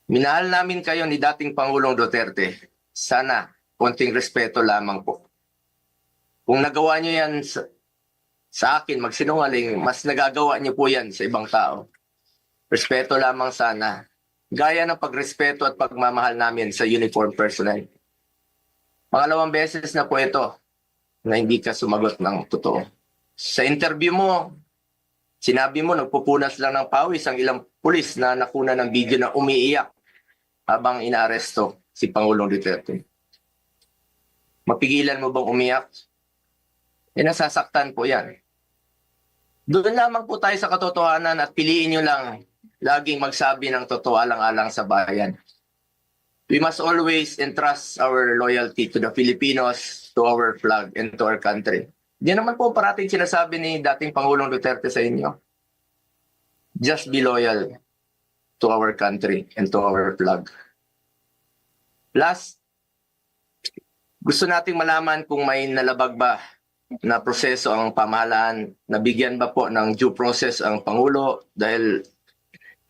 Minahal namin kayo ni dating Pangulong Duterte. Sana, konting respeto lamang po. Kung nagawa niyo yan sa akin, magsinungaling, mas nagagawa niyo po yan sa ibang tao. Respeto lamang sana. Gaya ng pagrespeto at pagmamahal namin sa uniform personnel. Pangalawang beses na po ito na hindi ka sumagot ng totoo. Sa interview mo Sinabi mo, nagpupunas lang ng pawis ang ilang pulis na nakuna ng video na umiiyak habang inaaresto si Pangulong Duterte. Mapigilan mo bang umiyak? Nasasaktan po yan. Doon lamang po tayo sa katotohanan at piliin nyo lang laging magsabi ng totoo alang-alang sa bayan. We must always entrust our loyalty to the Filipinos, to our flag, and to our country. Diyan naman po parating sinasabi ni dating Pangulong Duterte sa inyo. Just be loyal to our country and to our flag. Last, gusto nating malaman kung may nalabag ba na proseso ang pamahalaan, nabigyan ba po ng due process ang Pangulo dahil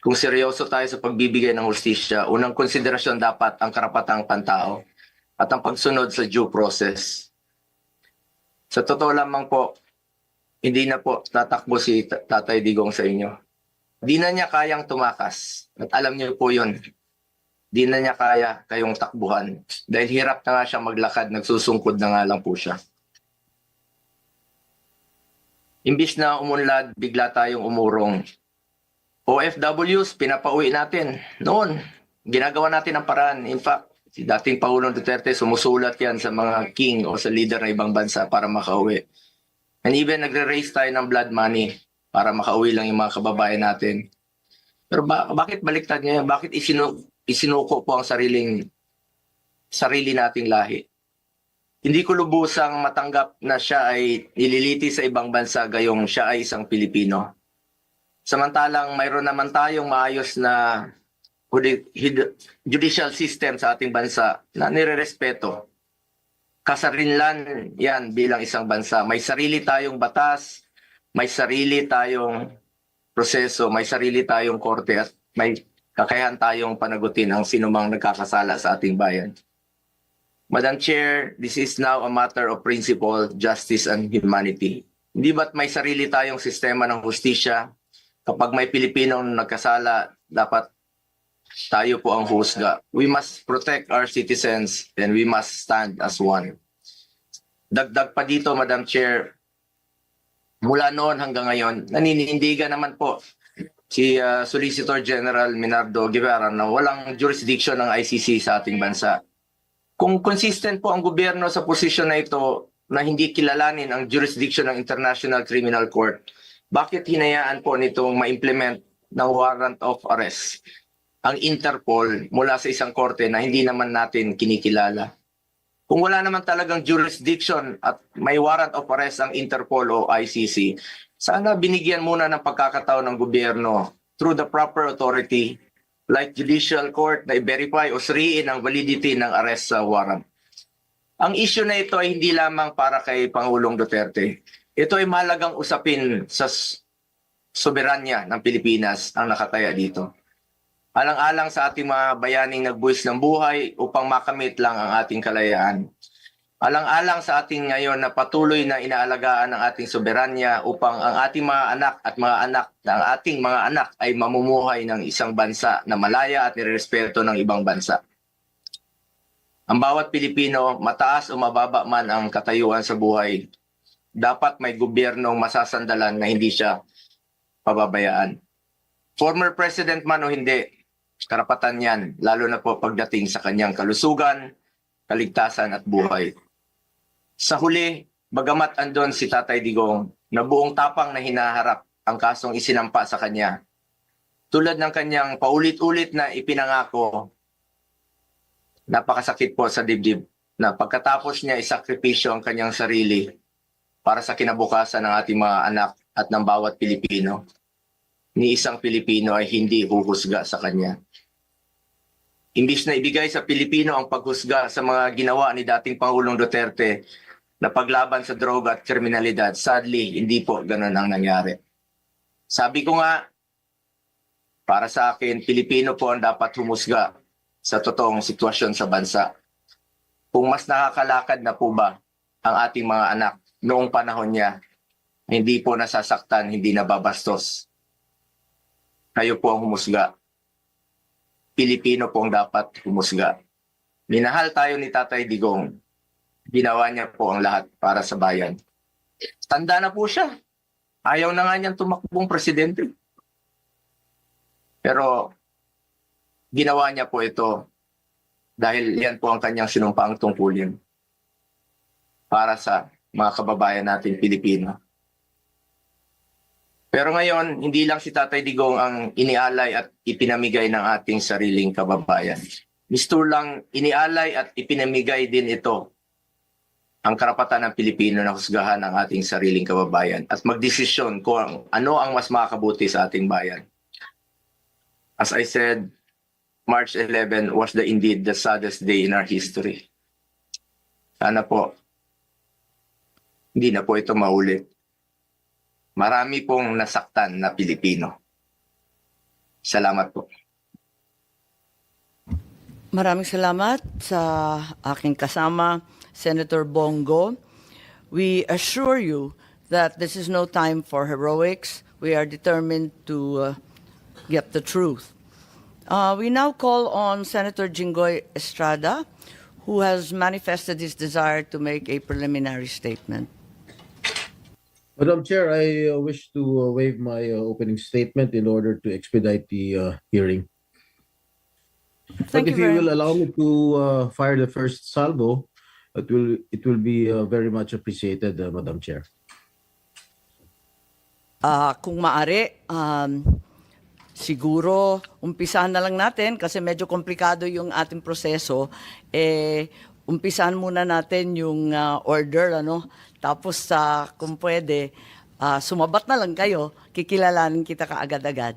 kung seryoso tayo sa pagbibigay ng hustisya, unang konsiderasyon dapat ang karapatang pantao at ang pagsunod sa due process. Sa totoo lamang po, hindi na po tatakbo si Tatay Digong sa inyo. Di na niya kayang tumakas. At alam niyo po yun. Di na niya kaya kayong takbuhan. Dahil hirap na nga siya maglakad, nagsusungkod na nga lang po siya. Imbis na umunlad, bigla tayong umurong. OFWs, pinapauwi natin. Noon, ginagawa natin ang paraan. In fact, si dating Pangulong Duterte, sumusulat yan sa mga king o sa leader ng ibang bansa para makauwi. And even nagre-raise tayo ng blood money para makauwi lang yung mga kababayan natin. Pero bakit baliktad niya yan? Bakit isinuko po ang sarili nating lahi? Hindi ko lubusang matanggap na siya ay nililiti sa ibang bansa gayong siya ay isang Pilipino. Samantalang mayroon naman tayong maayos na judicial system sa ating bansa na nirerespeto. Kasarinlan yan bilang isang bansa. May sarili tayong batas, may sarili tayong proseso, may sarili tayong korte at may kakayahan tayong panagutin ang sinumang nagkakasala sa ating bayan. Madam Chair, this is now a matter of principle, justice, and humanity. Hindi ba't may sarili tayong sistema ng hustisya? Kapag may Pilipinong nagkasala, dapat tayo po ang husga. We must protect our citizens and we must stand as one. Dagdag pa dito, Madam Chair, mula noon hanggang ngayon, naninindigan naman po si Solicitor General Minardo Guevara na walang jurisdiction ng ICC sa ating bansa. Kung consistent po ang gobyerno sa posisyon na ito na hindi kilalanin ang jurisdiction ng International Criminal Court, bakit hinayaan po nitong ma-implement ng warrant of arrest ang Interpol mula sa isang korte na hindi naman natin kinikilala? Kung wala naman talagang jurisdiction at may warrant of arrest ang Interpol o ICC, sana binigyan muna ng pagkakataon ng gobyerno through the proper authority like judicial court na i-verify o suriin ang validity ng arrest sa warrant. Ang issue na ito ay hindi lamang para kay Pangulong Duterte. Ito ay mahalagang usapin sa soberanya ng Pilipinas ang nakataya dito. Alang-alang sa ating mga bayaning nagbuwis ng buhay upang makamit lang ang ating kalayaan. Alang-alang sa ating ngayon na patuloy na inaalagaan ang ating soberanya upang ang ating mga anak at mga anak ng ating mga anak ay mamumuhay ng isang bansa na malaya at nirespeto ng ibang bansa. Ang bawat Pilipino, mataas o mababa man ang katayuan sa buhay, dapat may gobyernong masasandalan na hindi siya pababayaan. Former president man o hindi, karapatan yan, lalo na po pagdating sa kanyang kalusugan, kaligtasan at buhay. Sa huli, bagamat andon si Tatay Digong na buong tapang na hinaharap ang kasong isinampa sa kanya, tulad ng kanyang paulit-ulit na ipinangako, napakasakit po sa dibdib na pagkatapos niya isakripisyo ang kanyang sarili para sa kinabukasan ng ating mga anak at ng bawat Pilipino, ni isang Pilipino ay hindi huhusga sa kanya. Imbis na ibigay sa Pilipino ang paghusga sa mga ginawa ni dating Pangulong Duterte na paglaban sa droga at kriminalidad, sadly, hindi po ganun ang nangyari. Sabi ko nga, para sa akin, Pilipino po ang dapat humusga sa totoong sitwasyon sa bansa. Kung mas nakakalakad na po ba ang ating mga anak noong panahon niya, hindi po nasasaktan, hindi nababastos. Kayo po ang humusga. Pilipino po ang dapat humusga. Minahal tayo ni Tatay Digong. Ginawa niya po ang lahat para sa bayan. Tanda na po siya. Ayaw na nga niyang tumakbong presidente. Pero ginawa niya po ito dahil yan po ang kanyang sinumpaang tungkulin para sa mga kababayan natin Pilipino. Pero ngayon, hindi lang si Tatay Digong ang inialay at ipinamigay ng ating sariling kababayan. Misto lang inialay at ipinamigay din ito ang karapatan ng Pilipino na husgahan ang ating sariling kababayan at magdesisyon kung ano ang mas makakabuti sa ating bayan. As I said, March 11 was indeed the saddest day in our history. Sana po, hindi na po ito maulit. Marami pong nasaktan na Pilipino. Salamat po. Maraming salamat sa aking kasama, Senator Bongo. We assure you that this is no time for heroics. We are determined to get the truth. We now call on Senator Jinggoy Estrada, who has manifested his desire to make a preliminary statement. Madam Chair, I wish to waive my opening statement in order to expedite the hearing. Thank But if you you very will much. allow me to fire the first salvo, it will be very much appreciated, Madam Chair. Kung maaari, siguro umpisahan na lang natin kasi medyo komplikado yung ating proseso. Umpisahan muna natin yung order, ano? Tapos kung pwede, sumabat na lang kayo, kikilalanin kita kaagad-agad.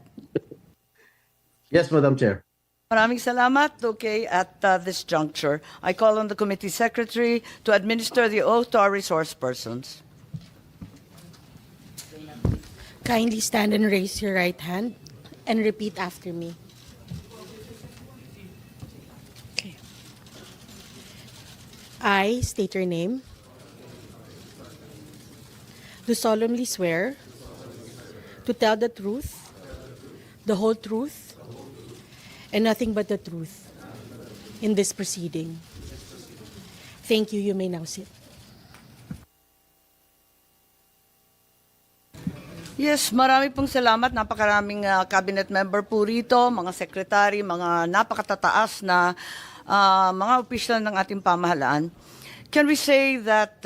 Yes, Madam Chair. Maraming salamat. Okay, at this juncture, I call on the committee secretary to administer the oath to our resource persons. Kindly stand and raise your right hand and repeat after me. Okay. I state your name. Do solemnly swear to tell the truth, the whole truth, and nothing but the truth in this proceeding. Thank you. You may now sit. Yes, marami pong salamat. Napakaraming cabinet member po rito, mga secretary, mga napakatataas na mga opisyal ng ating pamahalaan. Can we say that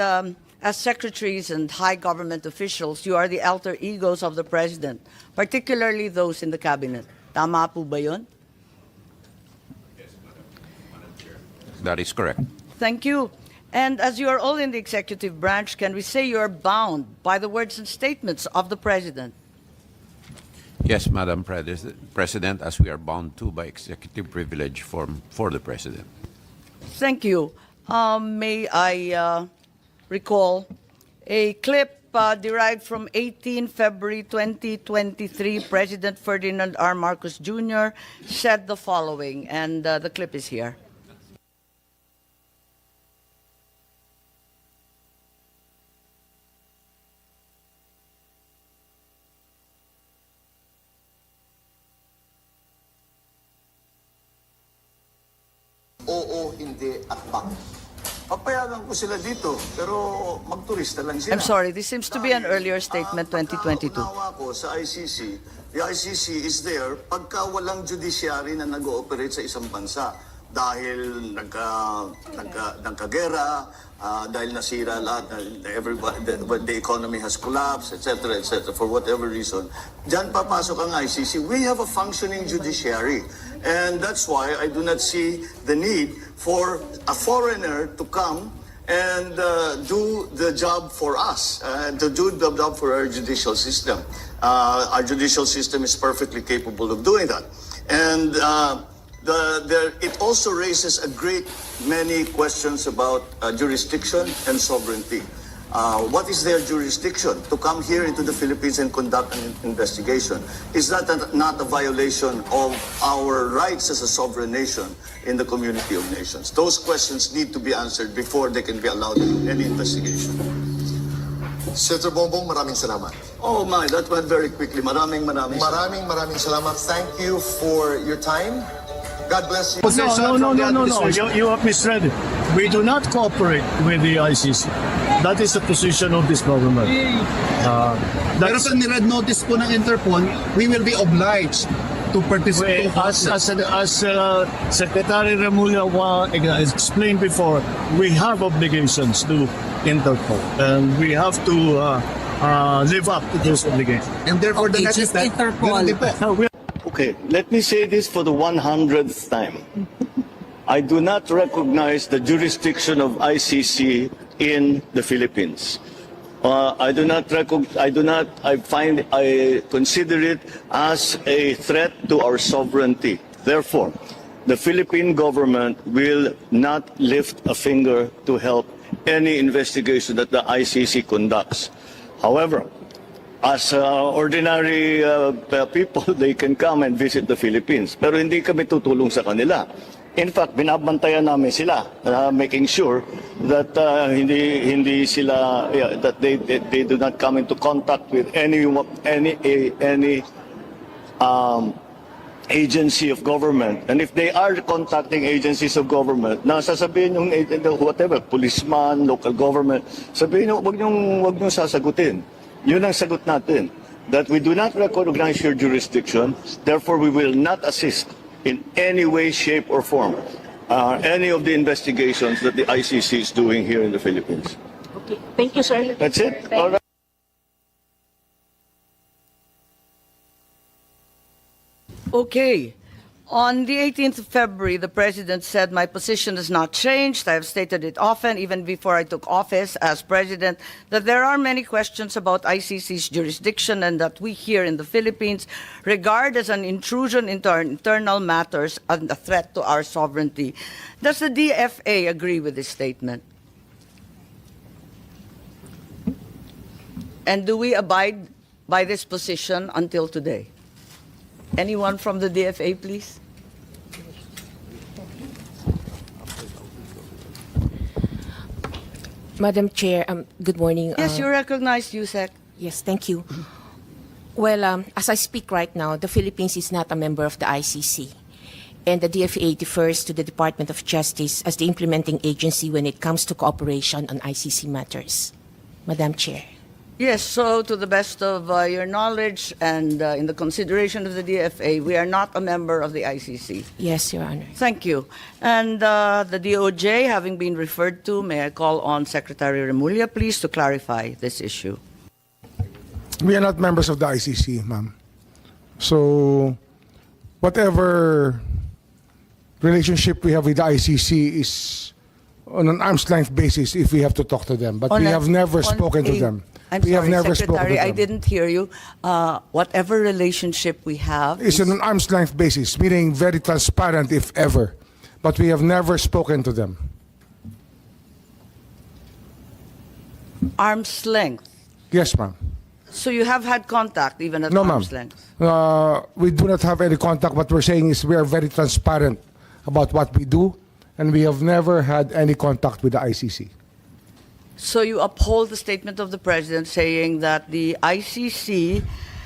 as secretaries and high government officials, you are the alter egos of the President, particularly those in the cabinet? Tama po ba yun? That is correct. Thank you. And as you are all in the executive branch, can we say you are bound by the words and statements of the President? Yes, Madam President, as we are bound to by executive privilege for the President. Thank you. May I recall a clip derived from 18 February 2023. President Ferdinand R. Marcos Jr. said the following, and the clip is here. Oo, hindi, at bak. Papayagan ko sila dito, pero magturista lang sila. I'm sorry, this seems to be an earlier statement, 2022. Pagkaunawa ko sa ICC, the ICC is there pagka walang judiciary na nag-ooperate sa isang bansa. Dahil nagkagera, dahil nasira lahat, the economy has collapsed, etc., for whatever reason. Diyan papasok ang ICC. We have a functioning judiciary. And that's why I do not see the need for a foreigner to come and do the job for us, to do the job for our judicial system. Our judicial system is perfectly capable of doing that. And it also raises a great many questions about jurisdiction and sovereignty. What is their jurisdiction to come here into the Philippines and conduct an investigation? Is that not a violation of our rights as a sovereign nation in the community of nations? Those questions need to be answered before they can be allowed any investigation. Senator Bongbong, maraming salamat. Oh my, that went very quickly. Maraming Salamat. Thank you for your time. God bless you. No. You have misread it. We do not cooperate with the ICC. That is the position of this government. Pero pag ni-red notice po ng Interpol, we will be obliged to participate. As Secretary Remulla explained before, we have obligations to Interpol, and we have to live up to those obligations. And therefore, the next step, Interpol. Okay, let me say this for the 100th time. I do not recognize the jurisdiction of ICC in the Philippines. I consider it as a threat to our sovereignty. Therefore, the Philippine government will not lift a finger to help any investigation that the ICC conducts. However, as ordinary people, they can come and visit the Philippines. Pero hindi kami tutulong sa kanila. In fact, binabantayan namin sila, making sure that hindi sila that they do not come into contact with any agency of government. And if they are contacting agencies of government, na sasabihin yung whatever, policeman, local government, sabihin nyo, wag nyo sasagutin. Yun ang sagot natin. That we do not recognize your jurisdiction, therefore we will not assist in any way, shape, or form any of the investigations that the ICC is doing here in the Philippines. Okay, thank you, sir. That's it? All right. Okay. On the 18th of February, the President said, my position has not changed. I have stated it often, even before I took office as President, that there are many questions about ICC's jurisdiction and that we here in the Philippines regard as an intrusion into our internal matters and a threat to our sovereignty. Does the DFA agree with this statement? And do we abide by this position until today? Anyone from the DFA, please? Madam Chair, good morning. Yes, you recognize USEC. Yes, thank you. Well, as I speak right now, the Philippines is not a member of the ICC. And the DFA defers to the Department of Justice as the implementing agency when it comes to cooperation on ICC matters. Madam Chair. Yes, so to the best of your knowledge and in the consideration of the DFA, we are not a member of the ICC. Yes, Your Honor. Thank you. And the DOJ, having been referred to, may I call on Secretary Remulla, please, to clarify this issue. We are not members of the ICC, ma'am. So, whatever relationship we have with the ICC is on an arm's length basis if we have to talk to them. But we have never spoken to them. I'm sorry, Secretary, I didn't hear you. Whatever relationship we have It's on an arm's length basis, meaning very transparent if ever. But we have never spoken to them. Arm's length. Yes, ma'am. So you have had contact even at No, ma'am. arm's length? We do not have any contact. What we're saying is we are very transparent about what we do, and we have never had any contact with the ICC. So you uphold the statement of the President saying that the ICC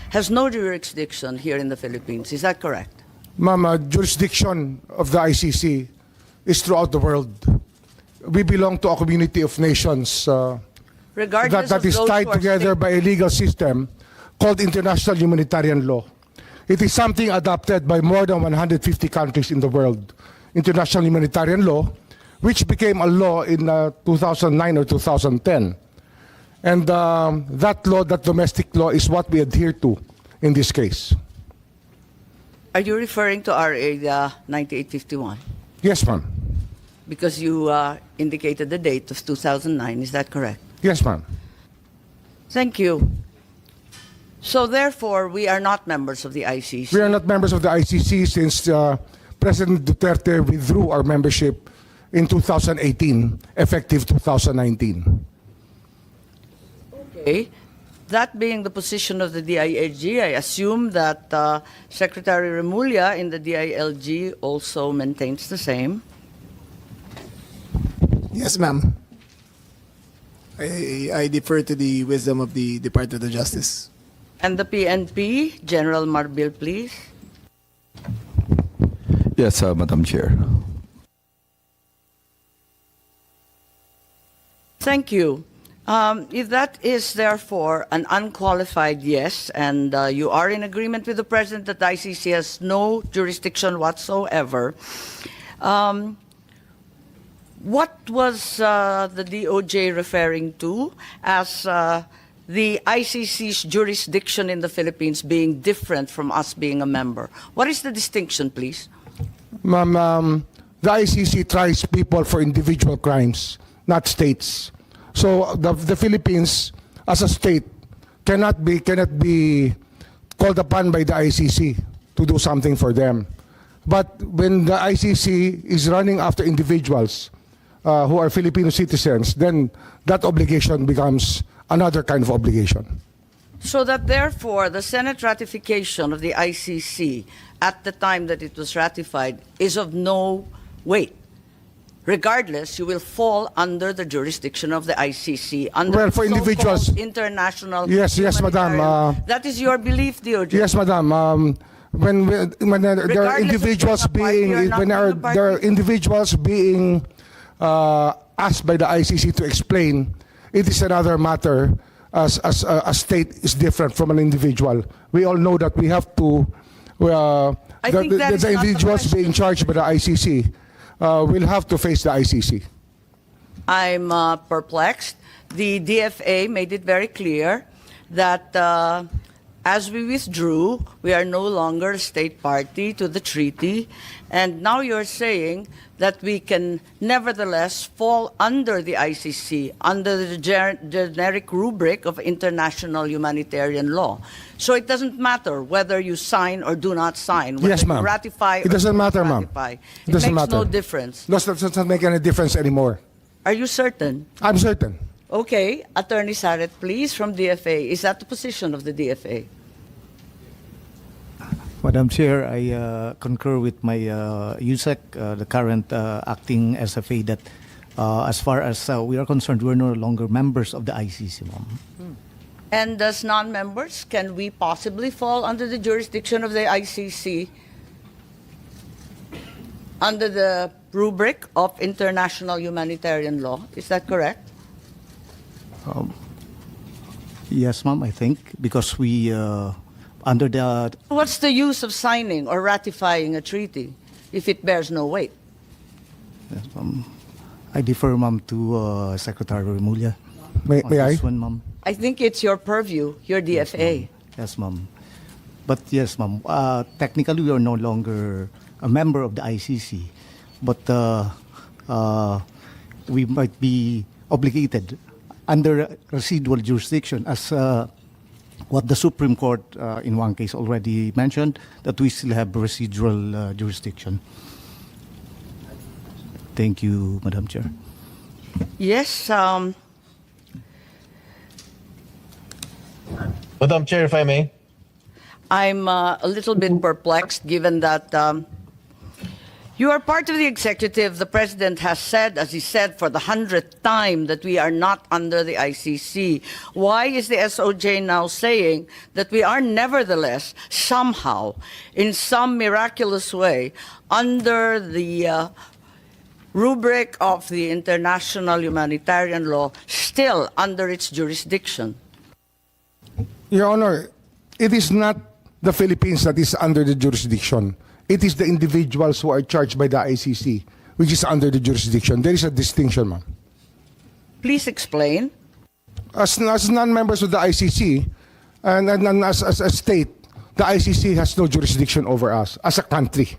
has no jurisdiction here in the Philippines. Is that correct? Ma'am, jurisdiction of the ICC is throughout the world. We belong to a community of nations Regardless that of is those tied who are together by a legal system called international humanitarian law. It is something adopted by more than 150 countries in the world. International humanitarian law, which became a law in 2009 or 2010. And that law, that domestic law, is what we adhere to in this case. Are you referring to RA 9851? Yes, ma'am. Because you indicated the date of 2009, is that correct? Yes, ma'am. Thank you. So therefore, we are not members of the ICC. We are not members of the ICC since President Duterte withdrew our membership in 2018, effective 2019. Okay. That being the position of the DILG, I assume that Secretary Remulla in the DILG also maintains the same. Yes, ma'am. I defer to the wisdom of the Department of Justice. And the PNP, General Marbil, please. Yes, Madam Chair. Thank you. If that is therefore an unqualified yes, and you are in agreement with the President that the ICC has no jurisdiction whatsoever, what was the DOJ referring to as the ICC's jurisdiction in the Philippines being different from us being a member? What is the distinction, please? Ma'am, the ICC tries people for individual crimes, not states. So the Philippines, as a state, cannot be called upon by the ICC to do something for them. But when the ICC is running after individuals who are Filipino citizens, then that obligation becomes another kind of obligation. So that therefore the Senate ratification of the ICC at the time that it was ratified is of no weight. Regardless, you will fall under the jurisdiction of the ICC, under Well, for the so-called individuals- international. Yes, madam. humanitarian- that is your belief, DOJ. Yes, madam. When there are Regardless of individuals being a party being or not when being a there are party? individuals being asked by the ICC to explain, it is another matter. As a state is different from an individual. We all know that we have to. I think that is the not the individuals question. being charged by the ICC will have to face the ICC. I'm perplexed. The DFA made it very clear that as we withdrew, we are no longer a state party to the treaty. And now you're saying that we can nevertheless fall under the ICC, under the generic rubric of international humanitarian law. So it doesn't matter whether you sign or do not sign, whether Yes, ma'am. you ratify It or doesn't do not matter, ma'am. ratify. It doesn't makes no matter. difference. That doesn't make any difference anymore. Are you certain? I'm certain. Okay, Attorney Saret, please, from DFA. Is that the position of the DFA? Madam Chair, I concur with my USEC, the current acting SFA, that as far as we are concerned, we're no longer members of the ICC, ma'am. And as non-members, can we possibly fall under the jurisdiction of the ICC under the rubric of international humanitarian law? Is that correct? Yes, ma'am, I think, because we, under the... What's the use of signing or ratifying a treaty if it bears no weight? Yes, I defer, ma'am, to Secretary Remulla. May I? This one, ma'am. I think it's your purview, your DFA. Yes, ma'am. But yes, ma'am, technically we are no longer a member of the ICC, but we might be obligated under residual jurisdiction as what the Supreme Court in one case already mentioned, that we still have residual jurisdiction. Thank you, Madam Chair. Yes, Madam Chair, if I may. I'm a little bit perplexed given that you are part of the executive. The president has said, as he said for the 100th time, that we are not under the ICC. Why is the SOJ now saying that we are nevertheless somehow, in some miraculous way, under the rubric of the international humanitarian law, still under its jurisdiction? Your Honor, it is not the Philippines that is under the jurisdiction. It is the individuals who are charged by the ICC, which is under the jurisdiction. There is a distinction, ma'am. Please explain. As non-members of the ICC, and as a state, the ICC has no jurisdiction over us as a country.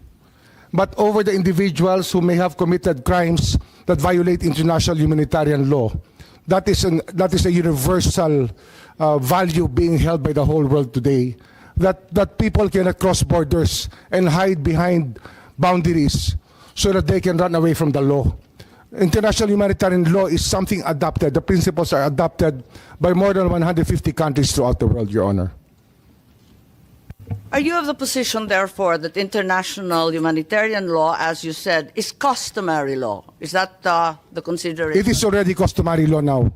But over the individuals who may have committed crimes that violate international humanitarian law, that is a universal value being held by the whole world today, that people cannot cross borders and hide behind boundaries so that they can run away from the law. International humanitarian law is something adopted. The principles are adopted by more than 150 countries throughout the world, Your Honor. Are you of the position, therefore, that international humanitarian law, as you said, is customary law? Is that the consideration? It is already customary law now.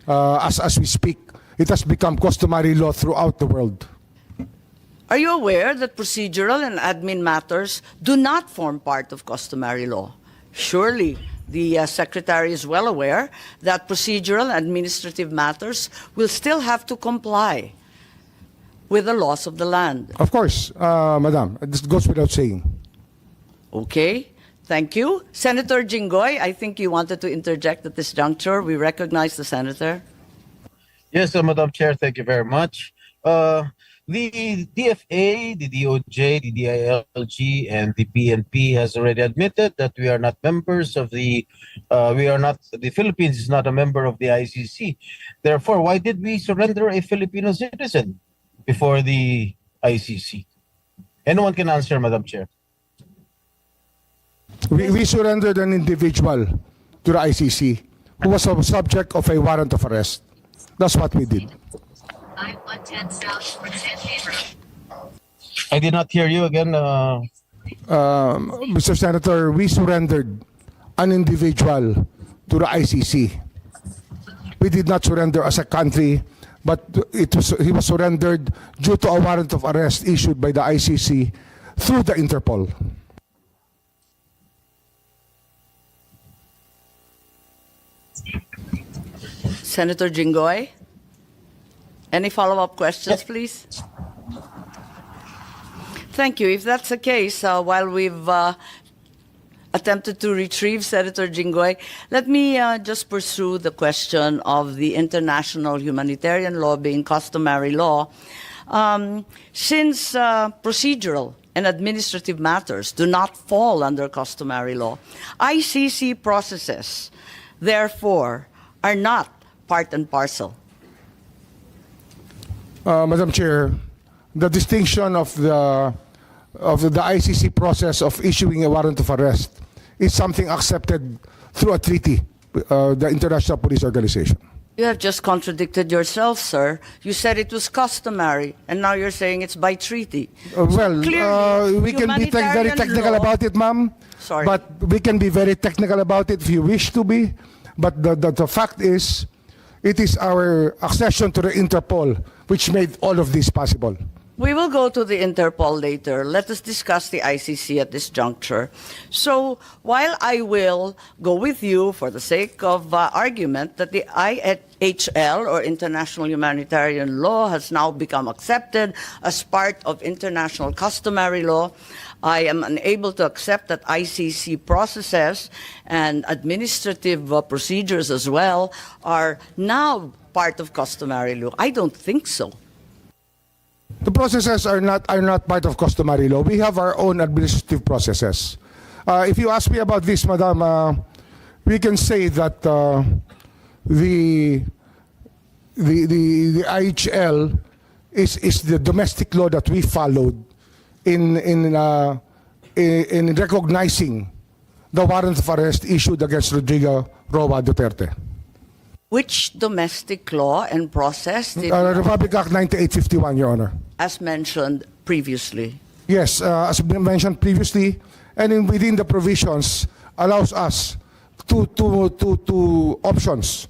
As we speak, it has become customary law throughout the world. Are you aware that procedural and admin matters do not form part of customary law? Surely, the Secretary is well aware that procedural and administrative matters will still have to comply with the laws of the land. Of course, Madam, this goes without saying. Okay, thank you. Senator Jinggoy, I think you wanted to interject at this juncture. We recognize the senator. Yes, Madam Chair, thank you very much. The DFA, the DOJ, the DILG, and the PNP has already admitted that we are not members of the Philippines is not a member of the ICC. Therefore, why did we surrender a Filipino citizen before the ICC? Anyone can answer, Madam Chair. We surrendered an individual to the ICC who was a subject of a warrant of arrest. That's what we did. I did not hear you again. Mr. Senator, we surrendered an individual to the ICC. We did not surrender as a country, but he was surrendered due to a warrant of arrest issued by the ICC through the Interpol. Senator Jinggoy, any follow-up questions, please? Thank you. If that's the case, while we've attempted to retrieve Senator Jinggoy, let me just pursue the question of the international humanitarian law being customary law. Since procedural and administrative matters do not fall under customary law, ICC processes, therefore, are not part and parcel. Madam Chair, the distinction of the ICC process of issuing a warrant of arrest is something accepted through a treaty, the International Police Organization. You have just contradicted yourself, sir. You said it was customary, and now you're saying it's by treaty. We can be very technical about it, ma'am. Sorry. But we can be very technical about it if you wish to be. But the fact is, it is our accession to the Interpol which made all of this possible. We will go to the Interpol later. Let us discuss the ICC at this juncture. So while I will go with you for the sake of argument that the IHL, or International Humanitarian Law, has now become accepted as part of international customary law, I am unable to accept that ICC processes and administrative procedures as well are now part of customary law. I don't think so. The processes are not part of customary law. We have our own administrative processes. If you ask me about this, Madam, we can say that the IHL is the domestic law that we followed in recognizing the warrant of arrest issued against Rodrigo Roa Duterte. Which domestic law and process did Republic Act 9851, Your Honor. as mentioned previously? Yes, as mentioned previously, and within the provisions allows us two options,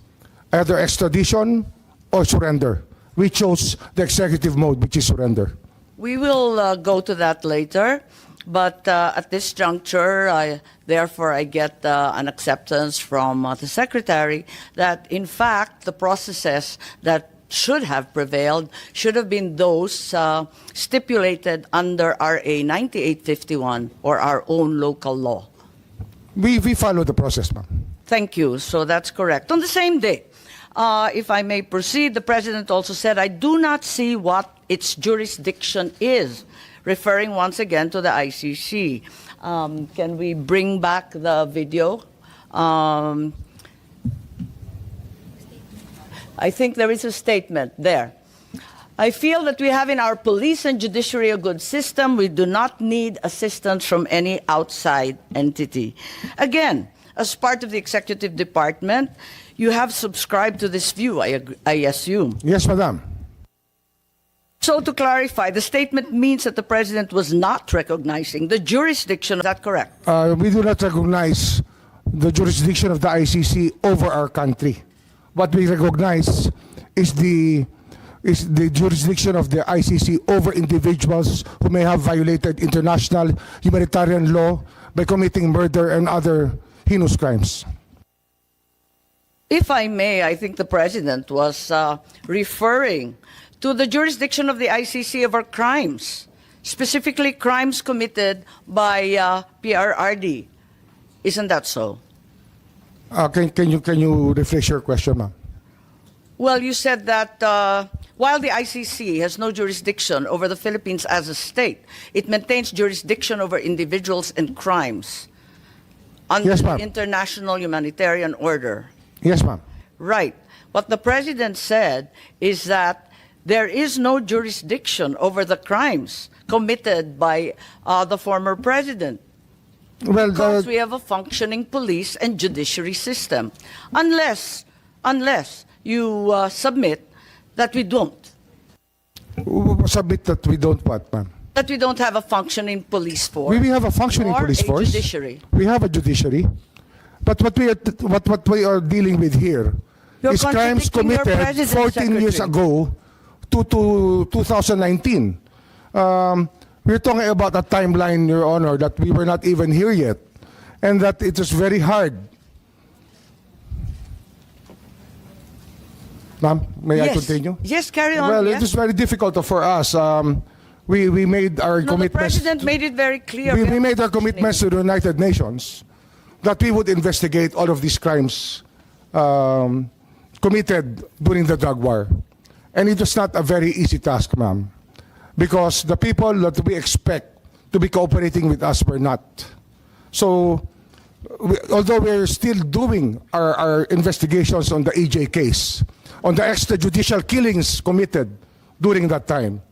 either extradition or surrender. We chose the executive mode, which is surrender. We will go to that later, but at this juncture, therefore, I get an acceptance from the Secretary that, in fact, the processes that should have prevailed should have been those stipulated under RA 9851, or our own local law. We follow the process, ma'am. Thank you. So that's correct. On the same day, if I may proceed, the President also said, I do not see what its jurisdiction is, referring once again to the ICC. Can we bring back the video? I think there is a statement there. I feel that we have in our police and judiciary a good system. We do not need assistance from any outside entity. Again, as part of the executive department, you have subscribed to this view, I assume. Yes, Madam. So to clarify, the statement means that the President was not recognizing the jurisdiction. Is that correct? We do not recognize the jurisdiction of the ICC over our country. What we recognize is the jurisdiction of the ICC over individuals who may have violated international humanitarian law by committing murder and other heinous crimes. If I may, I think the president was referring to the jurisdiction of the ICC over crimes, specifically crimes committed by PRRD. Isn't that so? Can you rephrase your question, ma'am? Well, you said that while the ICC has no jurisdiction over the Philippines as a state, it maintains jurisdiction over individuals and crimes under Yes, the ma'am. international humanitarian order. Yes, ma'am. Right. What the president said is that there is no jurisdiction over the crimes committed by the former president. Well, Because we have a functioning police and judiciary system. Unless you submit that we don't. Submit that we don't what, ma'am? That we don't have a functioning police force. We have a functioning or police a force. Judiciary. We have a judiciary. But what we are dealing with here You're is crimes contradicting your committed president, 14 years Secretary. ago to 2019. We're talking about a timeline, Your Honor, that we were not even here yet, and that it is very hard. Ma'am, may I continue? Yes, carry on. Well, yes. it is very difficult for us. We made our No, the commitments. president made it very clear. We made our commitments to the United Nations that we would investigate all of these crimes committed during the drug war. And it was not a very easy task, ma'am, because the people that we expect to be cooperating with us were not. So, although we're still doing our investigations on the EJ case, on the extrajudicial killings committed during that time.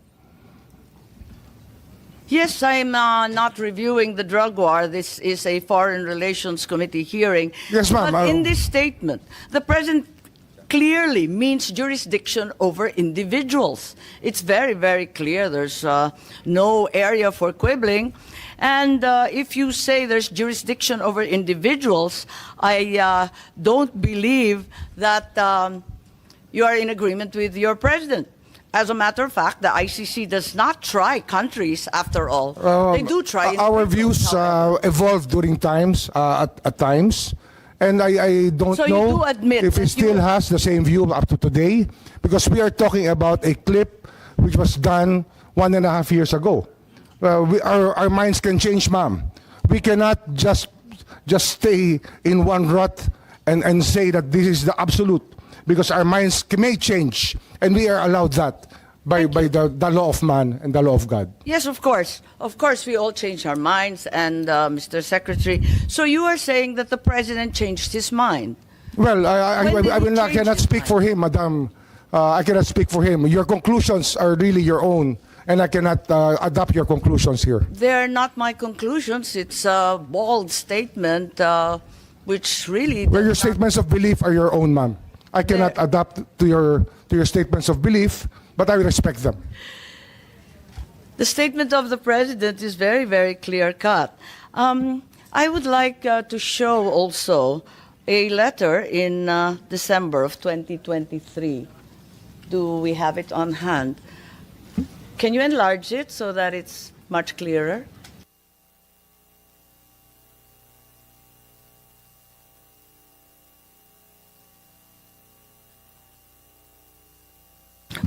Yes, I'm not reviewing the drug war. This is a Foreign Relations Committee hearing. Yes, ma'am. But in this statement, the president clearly means jurisdiction over individuals. It's very, very clear. There's no area for quibbling. And if you say there's jurisdiction over individuals, I don't believe that you are in agreement with your president. As a matter of fact, the ICC does not try countries, after all. They do try Our individuals, views however. evolved during times, at times. And I don't So you know do admit if he that still you- has the same view up to today, because we are talking about a clip which was done 1.5 years ago. Our minds can change, ma'am. We cannot just stay in one rut and say that this is the absolute, because our minds may change, and we are allowed that by the law of man and the law of God. Yes, of course. Of course, we all change our minds, and Mr. Secretary. So you are saying that the president changed his mind? Well, When did he I change cannot his speak for him, madam. I cannot speak for him. Your conclusions are really your own, and I cannot adopt your conclusions here. They're not my conclusions. It's a bold statement, which really. Well, your does not- statements of belief are your own, ma'am. I cannot adapt to your statements of belief, but I will respect them. The statement of the president is very, very clear cut. I would like to show also a letter in December of 2023. Do we have it on hand? Can you enlarge it so that it's much clearer?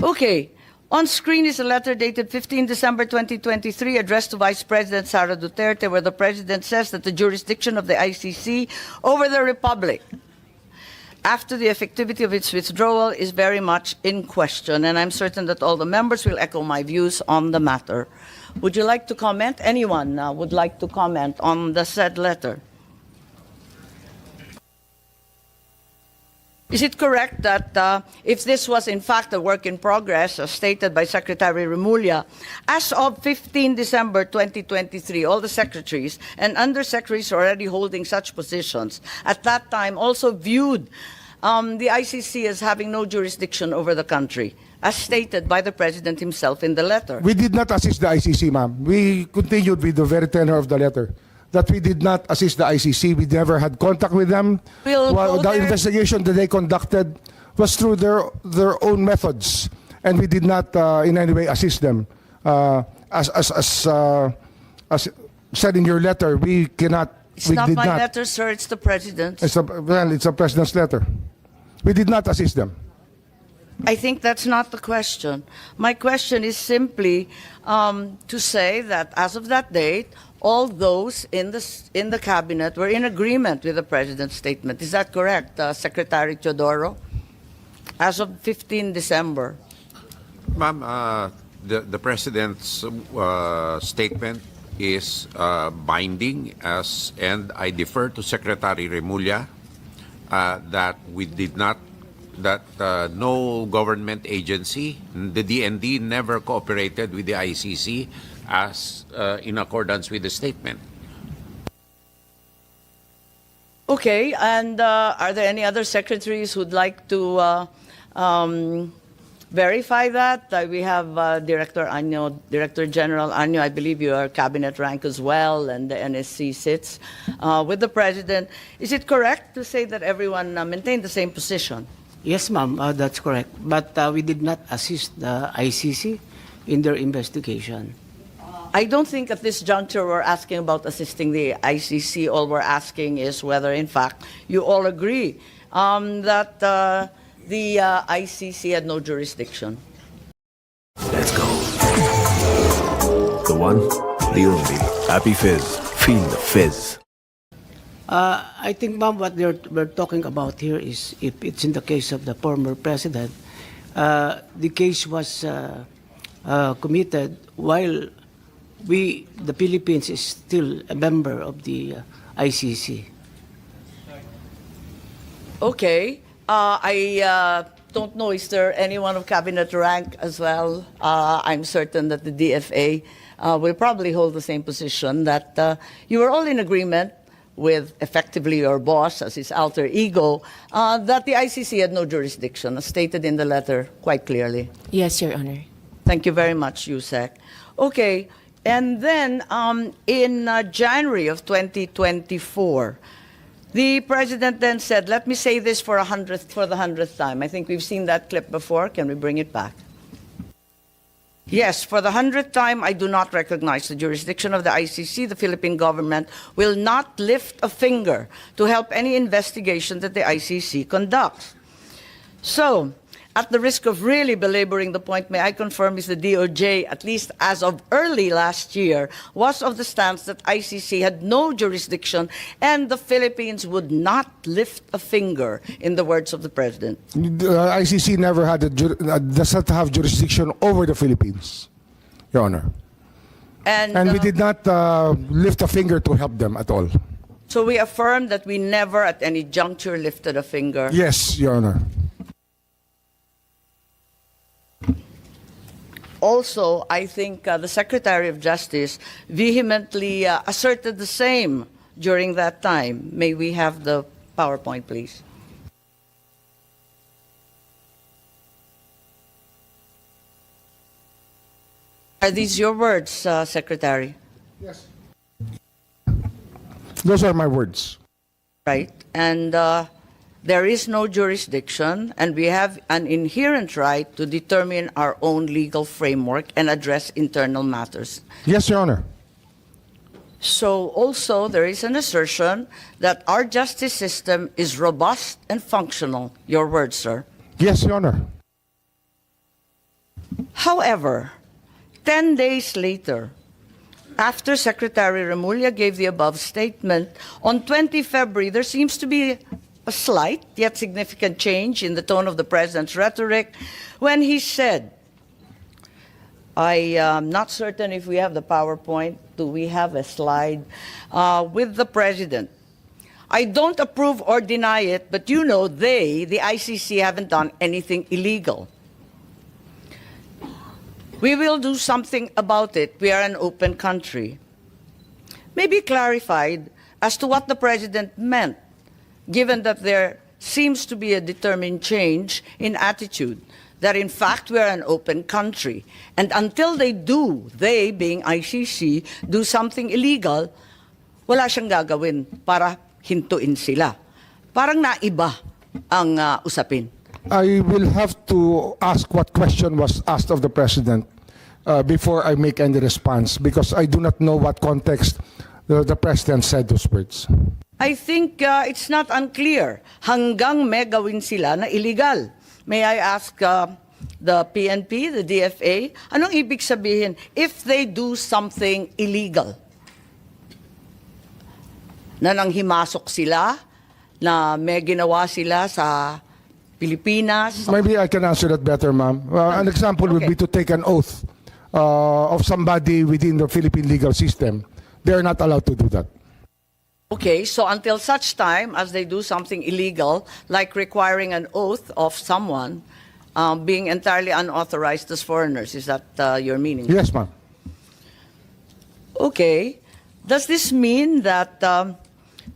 Okay. On screen is a letter dated 15 December 2023 addressed to Vice President Sara Duterte, where the President says that the jurisdiction of the ICC over the Republic after the effectivity of its withdrawal is very much in question, and I'm certain that all the members will echo my views on the matter. Would you like to comment? Anyone would like to comment on the said letter? Is it correct that if this was in fact a work in progress, as stated by Secretary Remulla, as of 15 December 2023, all the secretaries and undersecretaries already holding such positions at that time also viewed the ICC as having no jurisdiction over the country, as stated by the President himself in the letter? We did not assist the ICC, ma'am. We continued with the very tenor of the letter, that we did not assist the ICC. We never had contact with them. We'll go The there. investigation that they conducted was through their own methods, and we did not in any way assist them. As said in your letter, we cannot It's We not did my not. letter, sir. It's the president's. It's a president's letter. We did not assist them. I think that's not the question. My question is simply to say that as of that date, all those in the cabinet were in agreement with the president's statement. Is that correct, Secretary Teodoro? As of 15 December. Ma'am, the President's statement is binding, and I defer to Secretary Remulla that we did not, that no government agency, the DND, never cooperated with the ICC as in accordance with the statement. Okay, and are there any other secretaries who'd like to verify that? We have Director Anyo, Director General Anyo. I believe you are cabinet rank as well, and the NSC sits with the president. Is it correct to say that everyone maintained the same position? Yes, ma'am, that's correct. But we did not assist the ICC in their investigation. I don't think at this juncture we're asking about assisting the ICC. All we're asking is whether, in fact, you all agree that the ICC had no jurisdiction. Let's go. The one, the only. Happy Fizz. Feel the fizz. I think, ma'am, what we're talking about here is if it's in the case of the former president, the case was committed while the Philippines is still a member of the ICC. Okay. I don't know, is there anyone of cabinet rank as well? I'm certain that the DFA will probably hold the same position, that you were all in agreement with effectively your boss as his alter ego, that the ICC had no jurisdiction, as stated in the letter quite clearly. Yes, Your Honor. Thank you very much, Yusek. Okay, and then in January of 2024, the president then said, let me say this for the 100th time. I think we've seen that clip before. Can we bring it back? Yes, for the 100th time, I do not recognize the jurisdiction of the ICC. The Philippine government will not lift a finger to help any investigation that the ICC conducts. So, at the risk of really belaboring the point, may I confirm is the DOJ, at least as of early last year, was of the stance that ICC had no jurisdiction and the Philippines would not lift a finger, in the words of the president. The ICC never had does not have jurisdiction over the Philippines, Your Honor. And we did not lift a finger to help them at all. So we affirm that we never at any juncture lifted a finger. Yes, Your Honor. Also, I think the Secretary of Justice vehemently asserted the same during that time. May we have the PowerPoint, please? Are these your words, Secretary? Yes. Those are my words. Right. And there is no jurisdiction, and we have an inherent right to determine our own legal framework and address internal matters. Yes, Your Honor. So also there is an assertion that our justice system is robust and functional. Your words, sir. Yes, Your Honor. However, 10 days later, after Secretary Remulla gave the above statement, on 20 February, there seems to be a slight yet significant change in the tone of the president's rhetoric when he said, I am not certain if we have the PowerPoint. Do we have a slide with the president? I don't approve or deny it, but you know the ICC, haven't done anything illegal. We will do something about it. We are an open country. Maybe clarified as to what the president meant, given that there seems to be a determined change in attitude, that in fact we are an open country. And until they being ICC, do something illegal, wala siyang gagawin para hintuin sila. Parang naiba ang usapin. I will have to ask what question was asked of the president before I make any response, because I do not know what context the president said those words. I think it's not unclear. Hanggang may gawin sila na illegal. May I ask the PNP, the DFA, anong ibig sabihin if they do something illegal? Na nanghimasok sila, na may ginawa sila sa Pilipinas. Maybe I can answer that better, ma'am. An example would be to take an oath of somebody within the Philippine legal system. They are not allowed to do that. Okay, so until such time as they do something illegal, like requiring an oath of someone being entirely unauthorized as foreigners, is that your meaning? Yes, ma'am. Okay. Does this mean that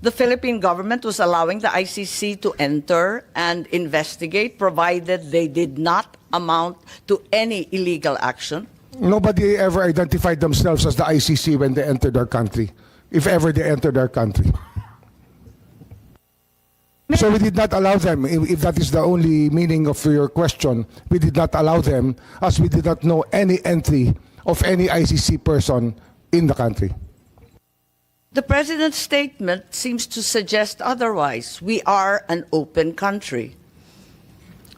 the Philippine government was allowing the ICC to enter and investigate, provided they did not amount to any illegal action? Nobody ever identified themselves as the ICC when they entered our country, if ever they entered our country. So we did not allow them, if that is the only meaning of your question, we did not allow them as we did not know any entry of any ICC person in the country. The president's statement seems to suggest otherwise. We are an open country.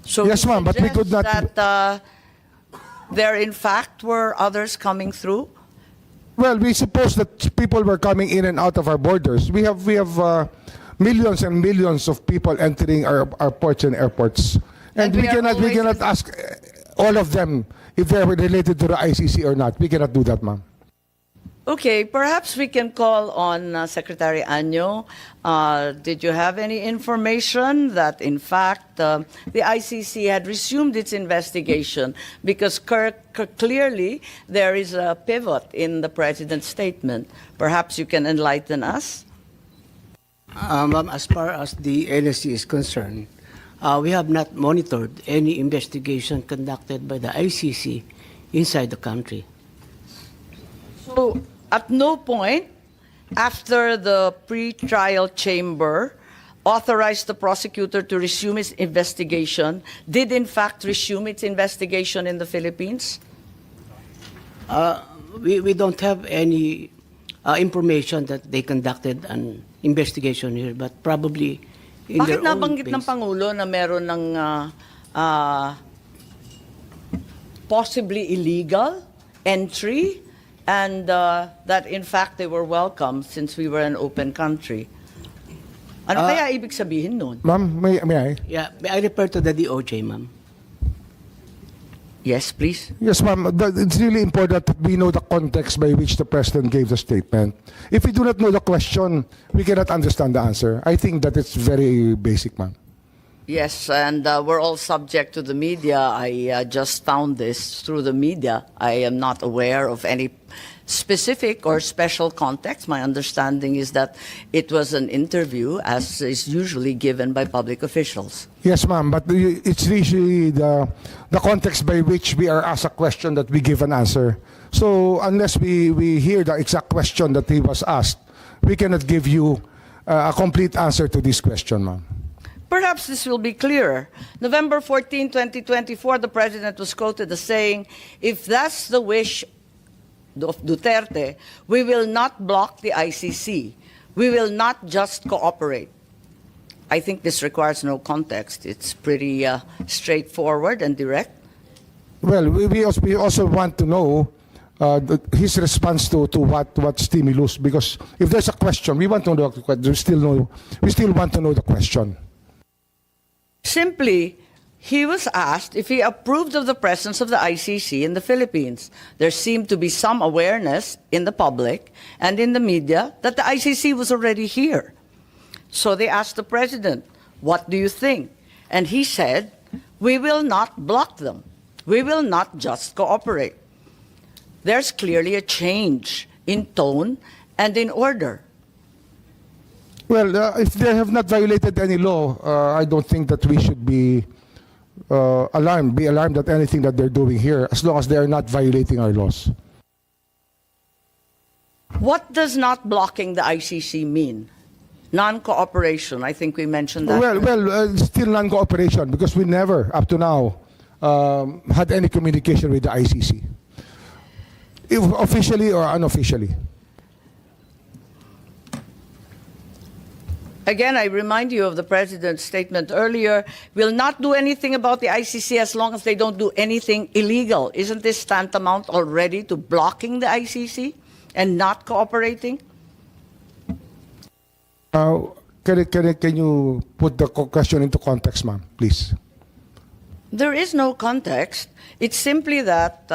So yes, ma'am, but we could not. That there, in fact, were others coming through. Well, we suppose that people were coming in and out of our borders. We have millions and millions of people entering our ports and airports, and we cannot ask all of them if they are related to the ICC or not. We cannot do that, ma'am. Okay, perhaps we can call on Secretary Año. Did you have any information that, in fact, the ICC had resumed its investigation? Because clearly there is a pivot in the president's statement. Perhaps you can enlighten us? Ma'am, as far as the NSC is concerned, we have not monitored any investigation conducted by the ICC inside the country. So, at no point after the pre-trial chamber authorized the prosecutor to resume its investigation, did in fact resume its investigation in the Philippines? We don't have any information that they conducted an investigation here, but probably in Bakit their own nabanggit ng base. Pangulo na meron ng possibly illegal entry and that in fact they were welcome since we were an open country? Ano kaya ibig sabihin nun? Ma'am, may I? Yeah, may I refer to the DOJ, ma'am? Yes, please. Yes, ma'am. It's really important that we know the context by which the president gave the statement. If we do not know the question, we cannot understand the answer. I think that it's very basic, ma'am. Yes, and we're all subject to the media. I just found this through the media. I am not aware of any specific or special context. My understanding is that it was an interview, as is usually given by public officials. Yes, ma'am, but it's usually the context by which we are asked a question that we give an answer. So unless we hear the exact question that he was asked, we cannot give you a complete answer to this question, ma'am. Perhaps this will be clearer. November 14, 2024, the president was quoted as saying, if that's the wish of Duterte, we will not block the ICC. We will not just cooperate. I think this requires no context. It's pretty straightforward and direct. Well, we also want to know his response to what stimulus, because if there's a question, we want to know the question. We still want to know the question. Simply, he was asked if he approved of the presence of the ICC in the Philippines. There seemed to be some awareness in the public and in the media that the ICC was already here. So they asked the president, what do you think? And he said, we will not block them. We will not just cooperate. There's clearly a change in tone and in order. Well, if they have not violated any law, I don't think that we should be alarmed at anything that they're doing here, as long as they are not violating our laws. What does not blocking the ICC mean? Non-cooperation, I think we mentioned that. Well, still non-cooperation, because we never, up to now, had any communication with the ICC, if officially or unofficially. Again, I remind you of the President's statement earlier, will not do anything about the ICC as long as they don't do anything illegal. Isn't this tantamount already to blocking the ICC and not cooperating? Can you put the question into context, ma'am, please? There is no context. It's simply that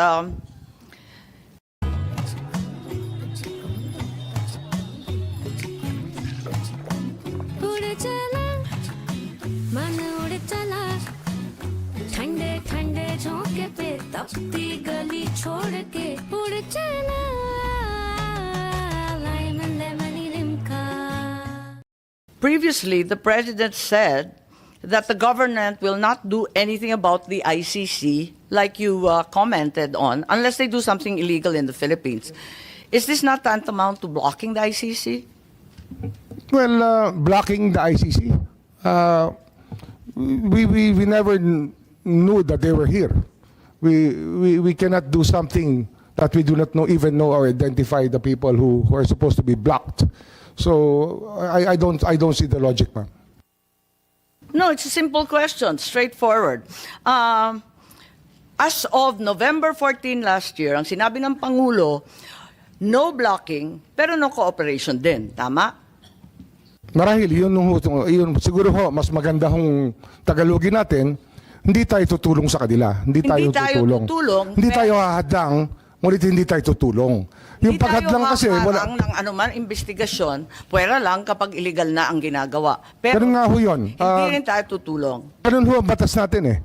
previously the President said that the government will not do anything about the ICC, like you commented on, unless they do something illegal in the Philippines. Is this not tantamount to blocking the ICC? Well, blocking the ICC, we never knew that they were here. We cannot do something that we do not even know or identify the people who are supposed to be blocked. So I don't see the logic, ma'am. No, it's a simple question, straightforward. As of November 14 last year, ang sinabi ng Pangulo, no blocking, pero no cooperation din. Tama? Marahil, yun siguro ho, mas maganda hong Tagalogin natin, hindi tayo tutulong sa kanila. Hindi tayo tutulong. Hindi tayo hahadlang, ngunit hindi tayo tutulong. Yung paghadlang kasi, wala ng anuman investigasyon, pwera lang kapag illegal na ang ginagawa. Pero ganun nga ho yun. Hindi rin tayo tutulong. Ganun ho ang batas natin eh.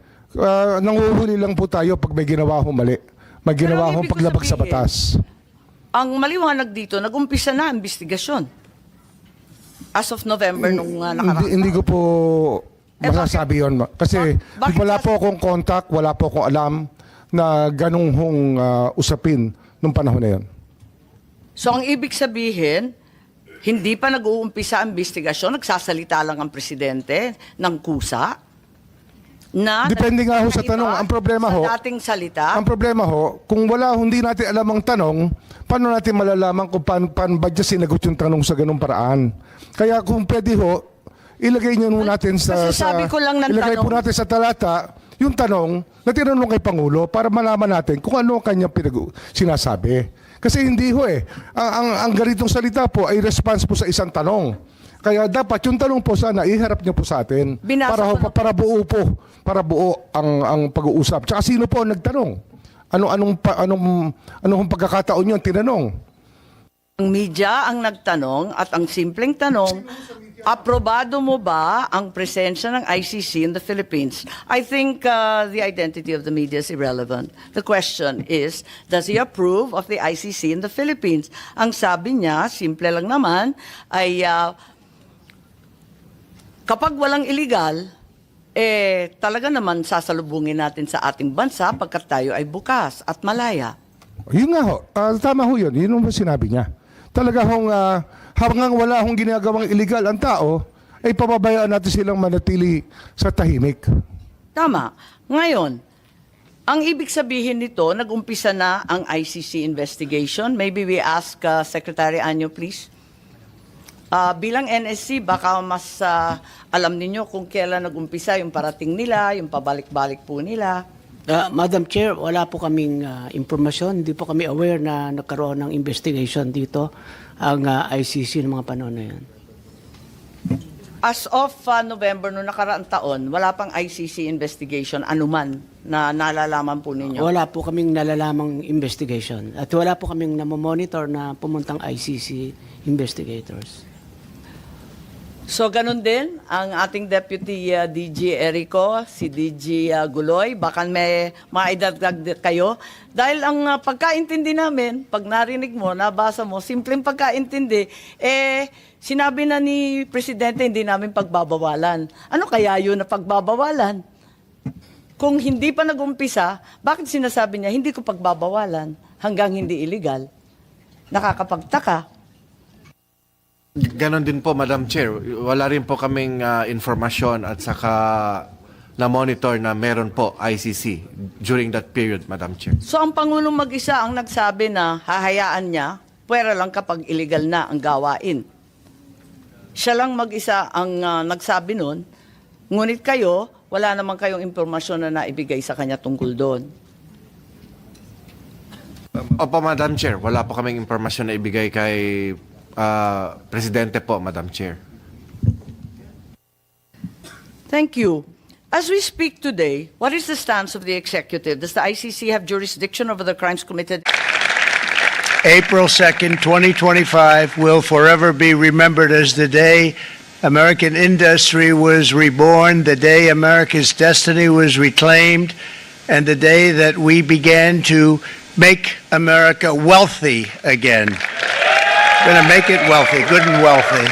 Nanguhuli lang po tayo pag may ginawa ho mali. May ginawa ho paglabag sa batas. Ang maliwanag dito, nag-umpisa na ang investigasyon. As of November nung nakaraan. Hindi ko po masasabi yun. Kasi wala po akong contact, wala po akong alam na ganung hong usapin nung panahon na yun. So ang ibig sabihin, hindi pa nag-uumpisa ang investigasyon, nagsasalita lang ang presidente ng kusa? Depende nga ho sa tanong. Ang problema ho, sa dating salita? Ang problema ho, kung hindi natin alam ang tanong, paano natin malalaman kung paano ba dyan sinagot yung tanong sa ganung paraan? Kaya kung pwede ho, ilagay nyo natin ilagay po natin sa talata yung tanong na tinanong kay Pangulo para malaman natin kung ano ang kanyang sinasabi. Kasi hindi ho eh. Ang ganitong salita po ay response po sa isang tanong. Kaya dapat yung tanong po sana iharap niyo po sa atin para buo ang pag-uusap. Tsaka sino po ang nagtanong? Anong pagkakataon yun tinanong? Ang media ang nagtanong at ang simpleng tanong, aprobado mo ba ang presensya ng ICC in the Philippines? I think the identity of the media is irrelevant. The question is, does he approve of the ICC in the Philippines? Ang sabi niya, simple lang naman, ay kapag walang illegal, talaga naman sasalubungin natin sa ating bansa pagkat tayo ay bukas at malaya. Yun nga ho, tama ho yun. Yun ang sinabi niya. Talaga hong hanggang wala hong ginagawang illegal ang tao, ay pababayaan natin silang manatili sa tahimik. Tama. Ngayon, ang ibig sabihin nito, nag-umpisa na ang ICC investigation. Maybe we ask Secretary Anyo, please. Bilang NSC, baka mas alam ninyo kung kailan nag-umpisa yung parating nila, yung pabalik-balik po nila. Madam Chair, wala po kaming impormasyon. Hindi po kami aware na nagkaroon ng investigation dito ang ICC ng mga panahon na yan. As of November noong nakaraang taon, wala pang ICC investigation anuman na nalalaman po ninyo? Wala po kaming nalalamang investigation. At wala po kaming namomonitor na pumuntang ICC investigators. So ganun din ang ating Deputy DG Erico, si DG Guloy, baka may maidagdag kayo. Dahil ang pagkaintindi namin, pag narinig mo, nabasa mo, simpleng pagkaintindi, sinabi na ni Presidente hindi namin pagbabawalan. Ano kaya yun na pagbabawalan? Kung hindi pa nag-umpisa, bakit sinasabi niya hindi ko pagbabawalan hanggang hindi illegal? Nakakapagtaka. Ganon din po, Madam Chair. Wala rin po kaming informasyon at saka na-monitor na meron po ICC during that period, Madam Chair. So ang Pangulong mag-isa ang nagsabi na hahayaan niya, pwera lang kapag illegal na ang gawain. Siya lang mag-isa ang nagsabi nun, ngunit kayo, wala naman kayong impormasyon na naibigay sa kanya tungkol doon. Opo, Madam Chair. Wala po kaming impormasyon na ibigay kay Presidente po, Madam Chair. Thank you. As we speak today, what is the stance of the executive? Does the ICC have jurisdiction over the crimes committed? April 2nd, 2025 will forever be remembered as the day American industry was reborn, the day America's destiny was reclaimed, and the day that we began to make America wealthy again. We're going to make it wealthy, good and wealthy.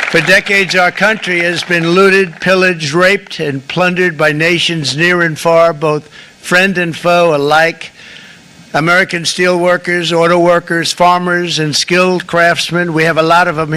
For decades, our country has been looted, pillaged, raped, and plundered by nations near and far, both friend and foe alike. American steel workers, auto workers, farmers, and skilled craftsmen, we have a lot of them